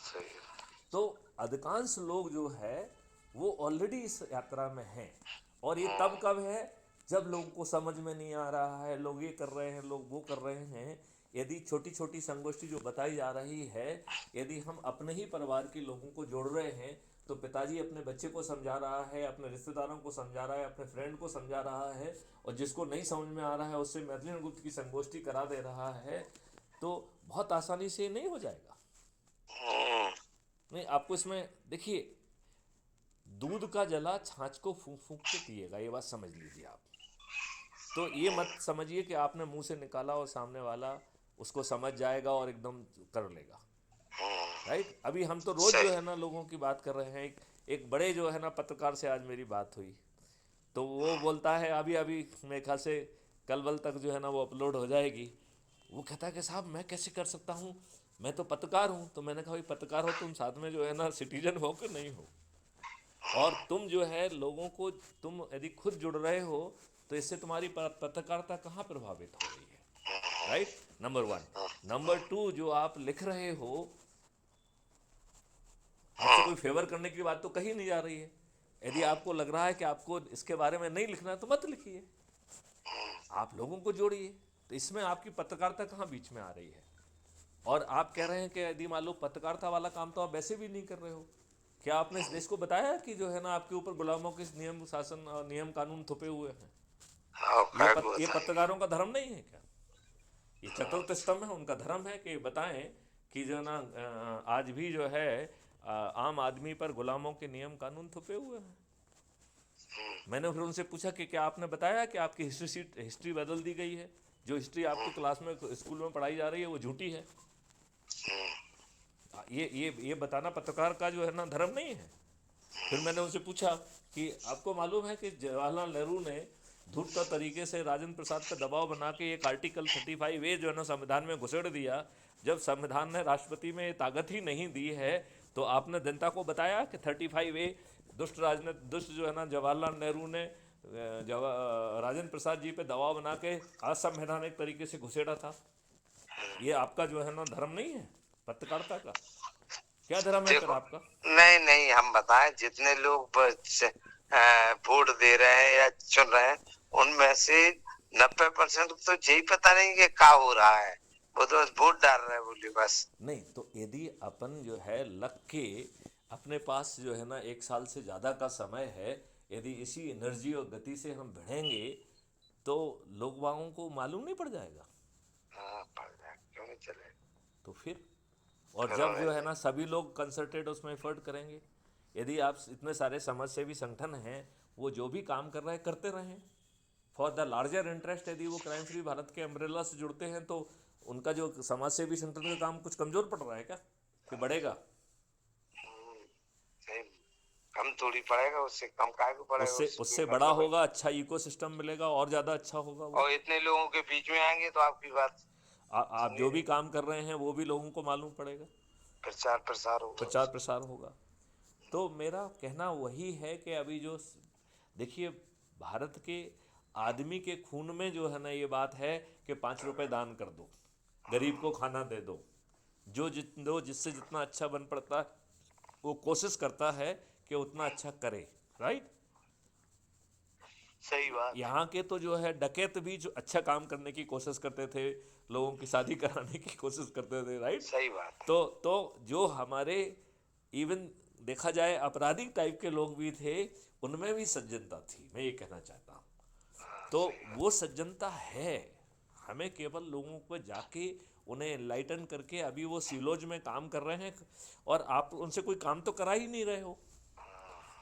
B: सही है।
A: तो अधिकांश लोग जो है वो ऑलरेडी इस यात्रा में हैं, और ये तब कब है जब लोगों को समझ में नहीं आ रहा है, लोग ये कर रहे हैं, लोग वो कर रहे हैं, यदि छोटी छोटी संगोष्ठी जो बताई जा रही है, यदि हम अपने ही परिवार के लोगों को जोड़ रहे हैं, तो पिताजी अपने बच्चे को समझा रहा है, अपने रिश्तेदारों को समझा रहा है, अपने फ्रेंड को समझा रहा है, और जिसको नहीं समझ में आ रहा है उससे मैथिली गुप्त की संगोष्ठी करा दे रहा है, तो बहुत आसानी से नहीं हो जाएगा।
B: हम्म,
A: नहीं, आपको इसमें देखिए, दूध का जला छाछ को फूंक फूंक के पिएगा, ये बात समझ लीजिए आप। तो ये मत समझिए कि आपने मुंह से निकाला और सामने वाला उसको समझ जाएगा और एकदम कर लेगा। राइट। अभी हम तो रोज जो
B: सही।
A: है ना लोगों की बात कर रहे हैं। एक बड़े जो है ना पत्रकार से आज मेरी बात हुई, तो वो बोलता है, अभी अभी मेरे ख्याल से कल वल तक जो है ना वो अपलोड हो जाएगी। वो कहता है कि साहब मैं कैसे कर सकता हूँ, मैं तो पत्रकार हूँ। तो मैंने कहा भाई पत्रकार हो तुम, साथ में जो है ना सिटीजन हो कि नहीं हो, और तुम जो है लोगों को, तुम यदि खुद जुड़ रहे हो तो इससे तुम्हारी पत्रकारिता कहाँ प्रभावित हो रही है। Right, number one. Number two, जो आप लिख रहे हो, आपसे कोई फेवर करने की बात तो कही नहीं जा रही है। यदि आपको लग रहा है कि आपको इसके बारे में नहीं लिखना है तो मत लिखिए, आप लोगों को जोड़िए। तो इसमें आपकी पत्रकारिता कहाँ बीच में आ रही है। और आप कह रहे हैं कि यदि मान लो पत्रकारिता वाला काम तो आप वैसे भी नहीं कर रहे हो, क्या आपने इस देश को बताया कि जो है ना आपके ऊपर गुलामों के नियम शासन और नियम कानून थुपे हुए हैं।
B: हाँ, काय को
A: ये
B: बताएंगे।
A: पत्रकारों का धर्म नहीं है क्या? ये चतुर्थ स्तंभ है, उनका धर्म है कि बताएं कि जो है ना आज भी जो है आम आदमी पर गुलामों के नियम कानून थुपे हुए हैं। मैंने फिर उनसे पूछा कि क्या आपने बताया कि आपकी हिस्ट्री बदल दी गई है, जो हिस्ट्री आपकी क्लास में स्कूल में पढ़ाई जा रही है वो झूठी है। ये बताना पत्रकार का जो है ना धर्म नहीं है। फिर मैंने उनसे पूछा कि आपको मालूम है कि जवाहरलाल नेहरू ने धूर्त तरीके से राजेंद्र प्रसाद पर दबाव बना के एक आर्टिकल 35A जो है ना संविधान में घुसेड़ दिया। जब संविधान ने राष्ट्रपति में ताकत ही नहीं दी है, तो आपने जनता को बताया कि 35A दुष्ट जो है ना जवाहरलाल नेहरू ने राजेंद्र प्रसाद जी पे दबाव बना के असंवैधानिक तरीके से घुसेड़ा था। ये आपका जो है ना धर्म नहीं है पत्रकारिता का? क्या धर्म है फिर
B: देखो,
A: आपका?
B: नहीं नहीं, हम बताएं, जितने लोग वोट दे रहे हैं या चुन रहे हैं, उनमें से 90% तो यही पता नहीं कि क्या हो रहा है। वो तो बस वोट डाल रहे हैं, बोलिए बस।
A: नहीं, तो यदि अपन जो है लग के, अपने पास जो है ना 1 साल से ज़्यादा का समय है, यदि इसी एनर्जी और गति से हम बढ़ेंगे तो लोग वागों को मालूम नहीं पड़ जाएगा।
B: हाँ, पड़ जाए, क्यों नहीं चले।
A: तो फिर, और
B: फिर
A: जब जो है
B: हमें
A: ना सभी लोग कंसर्टेड उसमें एफर्ट करेंगे, यदि आप इतने सारे समाजसेवी संगठन हैं, वो जो भी काम कर रहे हैं करते रहें फॉर द लार्जर इंटरेस्ट। यदि वो क्राइम फ्री भारत के अम्ब्रेला से जुड़ते हैं तो उनका जो समाजसेवी संगठन का काम कुछ कमज़ोर पड़ रहा है क्या कि बढ़ेगा?
B: सही, कम थोड़ी पड़ेगा, उससे कम काय को पड़ेगा,
A: उससे
B: उससे
A: उससे
B: कोई
A: बड़ा
B: मतलब है।
A: होगा, अच्छा इकोसिस्टम मिलेगा और ज़्यादा अच्छा होगा वो।
B: और इतने लोगों के बीच में आएंगे तो आपकी बात
A: आप
B: सुनिए
A: जो भी
B: नहीं,
A: काम कर रहे हैं वो भी लोगों को मालूम पड़ेगा,
B: प्रचार प्रसार होगा
A: प्रचार
B: उसका।
A: प्रसार होगा। तो मेरा कहना वही है कि अभी जो देखिए, भारत के आदमी के खून में जो है ना ये बात है कि 5 रुपए दान कर दो, गरीब को खाना दे दो, जिससे जितना अच्छा बन पड़ता है वो कोशिश करता है कि उतना अच्छा करे। राइट।
B: सही बात है।
A: यहाँ के तो जो है डकैत भी जो अच्छा काम करने की कोशिश करते थे, लोगों की शादी कराने की कोशिश करते थे। राइट।
B: सही बात है।
A: तो जो हमारे इवन देखा जाए आपराधिक टाइप के लोग भी थे, उनमें भी सज्जनता थी, मैं ये कहना चाहता हूँ।
B: हाँ,
A: तो
B: सही बात।
A: वो सज्जनता है, हमें केवल लोगों को जाके उन्हें एनलाइटन करके, अभी वो सिलोज में काम कर रहे हैं और आप उनसे कोई काम तो करा ही नहीं रहे हो।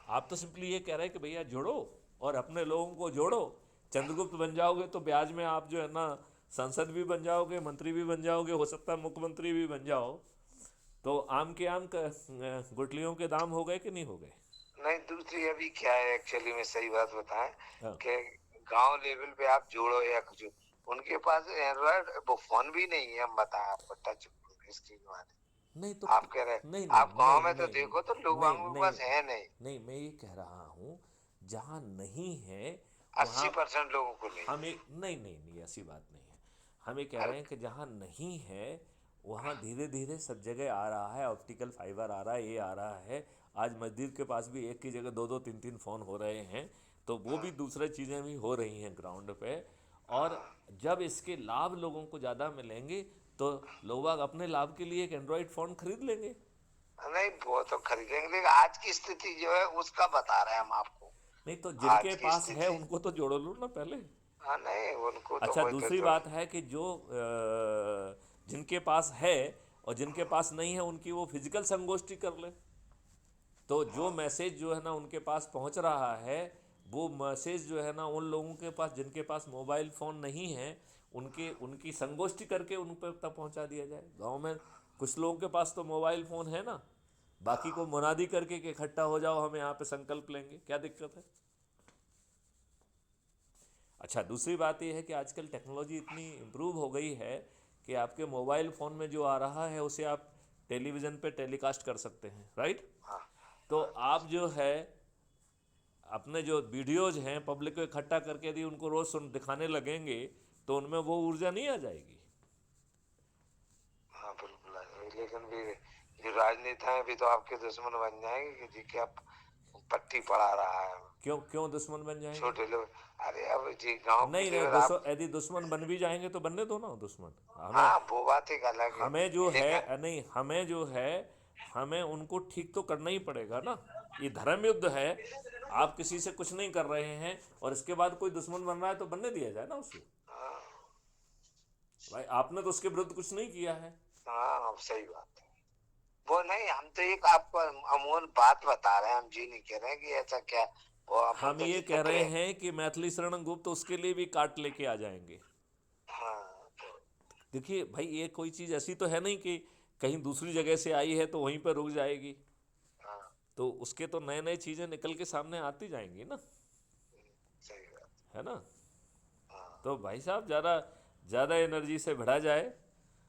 A: आप तो सिंपली ये कह रहे हैं कि भैया जोड़ो और अपने लोगों को जोड़ो, चंद्रगुप्त बन जाओगे तो ब्याज में आप जो है ना सांसद भी बन जाओगे, मंत्री भी बन जाओगे, हो सकता है मुख्यमंत्री भी बन जाओ। तो आम के आम गुठलियों के दाम हो गए कि नहीं हो गए?
B: नहीं, दूसरी अभी क्या है, एक्चुअली में सही बात बताएं
A: हाँ।
B: कि गांव लेवल पे आप जोड़ो या कुछ, उनके पास एंड्रॉइड वो फोन भी नहीं है, हम बताएं आपको, टच स्क्रीन वाले।
A: नहीं तो
B: आप कह रहे,
A: नहीं नहीं
B: आप
A: नहीं
B: गांव में तो
A: नहीं
B: देखो तो लोगों
A: नहीं
B: के
A: नहीं
B: पास है नहीं।
A: नहीं, मैं ये कह रहा हूँ जहाँ नहीं है वहाँ
B: 80% लोगों को नहीं
A: हम
B: है।
A: एक, नहीं नहीं नहीं ऐसी बात नहीं है। हम ये कह
B: हर
A: रहे हैं कि जहाँ नहीं है वहाँ धीरे धीरे सब जगह आ रहा है, ऑप्टिकल फाइबर आ रहा है, ये आ रहा है। आज मस्जिद के पास भी एक की जगह दो दो तीन तीन फ़ोन हो रहे हैं, तो वो भी दूसरी चीज़ें भी हो रही हैं ग्राउंड पे। और जब इसके लाभ लोगों को ज़्यादा मिलेंगे तो लोग अपने लाभ के लिए एक एंड्रॉयड फ़ोन खरीद लेंगे।
B: नहीं वो तो खरीदेंगे, लेकिन आज की स्थिति जो है उसका बता रहे हैं हम आपको।
A: नहीं तो जिनके
B: आज की
A: पास है
B: स्थिति,
A: उनको तो जोड़ लो ना पहले।
B: हाँ नहीं उनको तो
A: अच्छा,
B: वही तो
A: दूसरी
B: जो,
A: बात है कि जो जिनके पास है और जिनके पास नहीं है उनकी वो फिजिकल संगोष्ठी कर ले, तो जो मैसेज जो है ना उनके पास पहुंच रहा है, वो मैसेज जो है ना उन लोगों के पास जिनके पास मोबाइल फ़ोन नहीं है, उनके उनकी संगोष्ठी करके उन पर तक पहुंचा दिया जाए। गांव में कुछ लोगों के पास तो मोबाइल फ़ोन है ना, बाकी को मुनादी करके कि इकट्ठा हो जाओ, हम यहाँ पे संकल्प लेंगे, क्या दिक्कत है। अच्छा, दूसरी बात यह है कि आजकल टेक्नोलॉजी इतनी इम्प्रूव हो गई है कि आपके मोबाइल फ़ोन में जो आ रहा है उसे आप टेलीविज़न पे टेलीकास्ट कर सकते हैं, राइट।
B: हाँ
A: तो
B: हाँ
A: आप जो है अपने जो वीडियोज हैं पब्लिक को इकट्ठा करके यदि उनको रोज़ सुन दिखाने लगेंगे तो उनमें वो ऊर्जा नहीं आ जाएगी।
B: हाँ बिल्कुल आ जाएगी, लेकिन भी जो राजनेता है भी तो आपके दुश्मन बन जाएंगे कि जी क्या पट्टी पढ़ा रहा है।
A: क्यों क्यों दुश्मन बन जाएंगे।
B: छोटे लोग, अरे अब जी गांव के
A: नहीं नहीं,
B: लेवल आप,
A: यदि दुश्मन बन भी जाएंगे तो बनने दो ना दुश्मन। हमें
B: हाँ वो बात एक अलग है,
A: हमें जो है,
B: लेकिन
A: नहीं हमें जो है, हमें उनको ठीक तो करना ही पड़ेगा ना। ये धर्म युद्ध है, आप किसी से कुछ नहीं कर रहे हैं और इसके बाद कोई दुश्मन बन रहा है तो बनने दिया जाए ना उसे।
B: हाँ
A: भाई आपने तो उसके विरुद्ध कुछ नहीं किया है।
B: हाँ अब सही बात है। वो नहीं, हम तो एक आपको अमूल बात बता रहे हैं, हम जी नहीं कह रहे हैं कि ऐसा क्या, वो अपन
A: हम
B: तो
A: ये
B: जितने
A: कह रहे
B: प्रेम,
A: हैं कि मैथिली शरण गुप्त उसके लिए भी काट लेके आ जाएंगे।
B: हाँ
A: देखिए भाई, ये कोई चीज़ ऐसी तो है नहीं कि कहीं दूसरी जगह से आई है तो वहीं पर रुक जाएगी।
B: हाँ
A: तो उसके तो नए नए चीज़ें निकल के सामने आती जाएंगी ना,
B: सही बात,
A: है ना।
B: हाँ
A: तो भाई साहब ज़्यादा ज़्यादा एनर्जी से बढ़ा जाए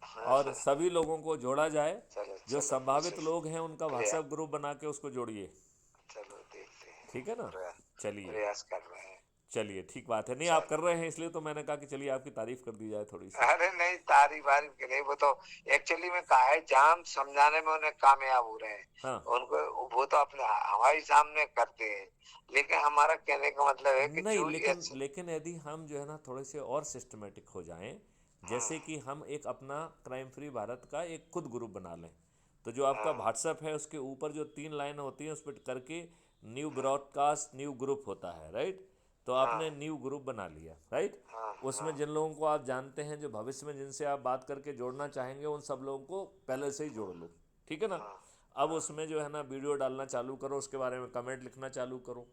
A: और
B: हाँ,
A: सभी लोगों को जोड़ा जाए।
B: चलो
A: जो
B: चलो
A: संभावित
B: कोशिश,
A: लोग हैं उनका
B: प्रयास,
A: व्हाट्सएप ग्रुप बना के उसको जोड़िए।
B: चलो देखते हैं,
A: ठीक है ना।
B: प्रयास,
A: चलिए,
B: प्रयास कर रहे हैं।
A: चलिए ठीक बात है। नहीं आप कर
B: चलो,
A: रहे हैं इसलिए तो मैंने कहा कि चलिए आपकी तारीफ कर दी जाए थोड़ी सी।
B: अरे नहीं तारीफ वारीफ के नहीं, वो तो एक्चुअली में कहा है जाम समझाने में उन्हें कामयाब हो रहे हैं।
A: हाँ,
B: उनको वो तो अपने हमारे सामने करते हैं, लेकिन हमारा कहने का मतलब है कि
A: नहीं
B: जो ये
A: लेकिन लेकिन यदि हम जो है ना थोड़े से और सिस्टमेटिक हो जाएं, जैसे कि हम एक अपना क्राइम फ्री भारत का एक खुद ग्रुप बना लें, तो जो आपका
B: हाँ
A: व्हाट्सएप है उसके ऊपर जो 3 लाइन होती हैं उस पर करके न्यू ब्रॉडकास्ट न्यू ग्रुप होता है, राइट। तो आपने
B: हाँ
A: न्यू ग्रुप बना लिया, राइट।
B: हाँ
A: उसमें
B: हाँ
A: जिन लोगों को आप जानते हैं जो भविष्य में जिनसे आप बात करके जोड़ना चाहेंगे उन सब लोगों को पहले से ही जोड़ लो, ठीक है ना।
B: हाँ
A: अब
B: हाँ
A: उसमें जो है ना वीडियो डालना चालू करो, उसके बारे में कमेंट लिखना चालू करो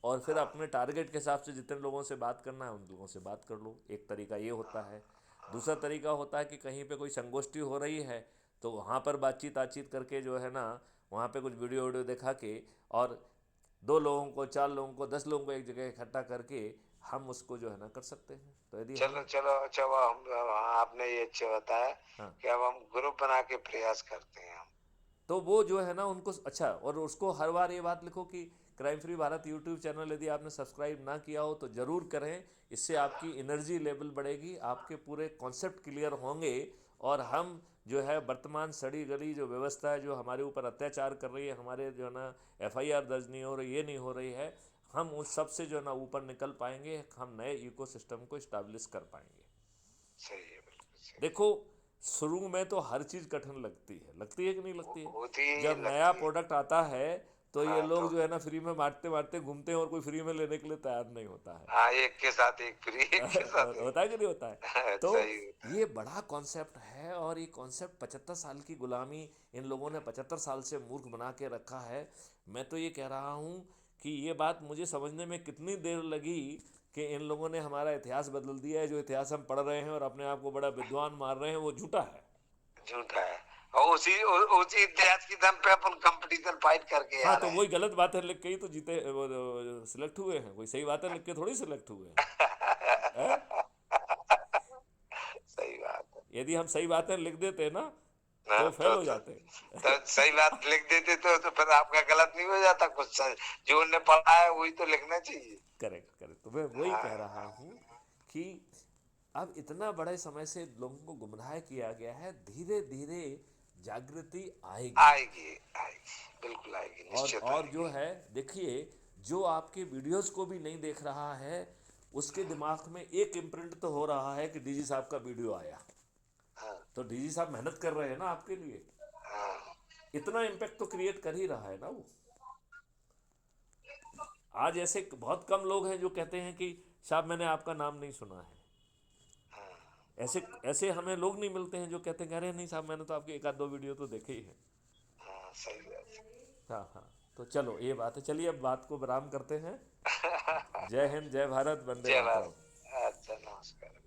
A: और फिर
B: हाँ
A: अपने टारगेट के हिसाब से जितने लोगों से बात करना है उन लोगों से बात कर लो। एक तरीका ये होता है। दूसरा तरीका होता है कि कहीं पे कोई संगोष्ठी हो रही है तो वहाँ पर बातचीत करके जो है ना, वहाँ पे कुछ वीडियो वीडियो दिखा के और 2 लोगों को 4 लोगों को 10 लोगों को एक जगह इकट्ठा करके हम उसको जो है ना कर सकते हैं। तो यदि
B: चलो
A: हम,
B: चलो अच्छा, वो हम, आपने ये अच्छा बताया
A: हाँ,
B: कि अब हम ग्रुप बना के प्रयास करते हैं हम।
A: तो वो जो है ना उनको अच्छा, और उसको हर बार ये बात लिखो कि crime free Bharat YouTube channel यदि आपने सब्सक्राइब ना किया हो तो ज़रूर करें। इससे आपकी एनर्जी लेवल बढ़ेगी, आपके पूरे कॉन्सेप्ट क्लियर होंगे और हम जो है वर्तमान सड़ी गली जो व्यवस्था है जो हमारे ऊपर अत्याचार कर रही है, हमारे जो है ना एफआईआर दर्ज नहीं हो रही, ये नहीं हो रही है, हम उस सब से जो है ना ऊपर निकल पाएंगे, हम नए इकोसिस्टम को इस्टेब्लिश कर पाएंगे।
B: सही है, बिल्कुल सही है।
A: देखो, शुरू में तो हर चीज़ कठिन लगती है कि नहीं लगती है।
B: होती ही
A: जब नया
B: लगती है,
A: प्रोडक्ट आता है तो ये
B: हाँ
A: लोग
B: तो
A: जो है ना फ्री में बांटते बांटते घूमते हैं और कोई फ्री में लेने के लिए तैयार नहीं होता है।
B: हाँ एक के साथ एक फ्री, एक के साथ
A: होता है कि नहीं होता है।
B: एक,
A: तो
B: सही होता है।
A: ये बड़ा कॉन्सेप्ट है और ये कॉन्सेप्ट 75 साल की गुलामी इन लोगों ने 75 साल से मूर्ख बना के रखा है। मैं तो ये कह रहा हूँ कि ये बात मुझे समझने में कितनी देर लगी कि इन लोगों ने हमारा इतिहास बदल दिया है। जो इतिहास हम पढ़ रहे हैं और अपने आप को बड़ा विद्वान मार रहे हैं वो झूठा है।
B: झूठा है, और उसी इतिहास की दम पे अपन कंपटीशन फाइट करके
A: हाँ
B: आ
A: तो
B: रहे
A: वही गलत बातें लिख के ही तो जीते, वो सिलेक्ट हुए हैं। कोई सही बातें लिख के थोड़ी सिलेक्ट हुए हैं।
B: हैं। सही बात है।
A: यदि हम सही बातें लिख देते ना
B: हाँ,
A: तो फेल हो जाते।
B: तो सही बात लिख देते तो फिर आपका गलत नहीं हो जाता कुछ, जो उन्हें पढ़ा है वही तो लिखना चाहिए।
A: करेक्ट करेक्ट, तो मैं वही कह रहा
B: हाँ
A: हूँ कि अब इतना बड़े समय से लोगों को गुमराह किया गया है, धीरे धीरे जागृति आएगी।
B: आएगी आएगी, बिल्कुल आएगी, निश्चित
A: और जो
B: आएगी।
A: है, देखिए, जो आपके वीडियोस को भी नहीं देख रहा है, उसके दिमाग में एक इम्प्रिंट तो हो रहा है कि डीजी साहब का वीडियो आया,
B: हाँ
A: तो डीजी साहब मेहनत कर रहे हैं ना आपके लिए।
B: हाँ
A: इतना इम्पैक्ट तो क्रिएट कर ही रहा है ना वो। आज ऐसे बहुत कम लोग हैं जो कहते हैं कि साहब मैंने आपका नाम नहीं सुना है।
B: हाँ
A: ऐसे ऐसे हमें लोग नहीं मिलते हैं जो कहते हैं अरे नहीं साहब मैंने तो आपके एक आध दो वीडियो तो देखे ही हैं।
B: हाँ, सही बात है।
A: हाँ हाँ। तो चलो ये बात है, चलिए अब बात को विराम करते हैं। जय हिंद, जय भारत, वंदे
B: जय
A: मातरम।
B: भारत। अच्छा, नमस्कार।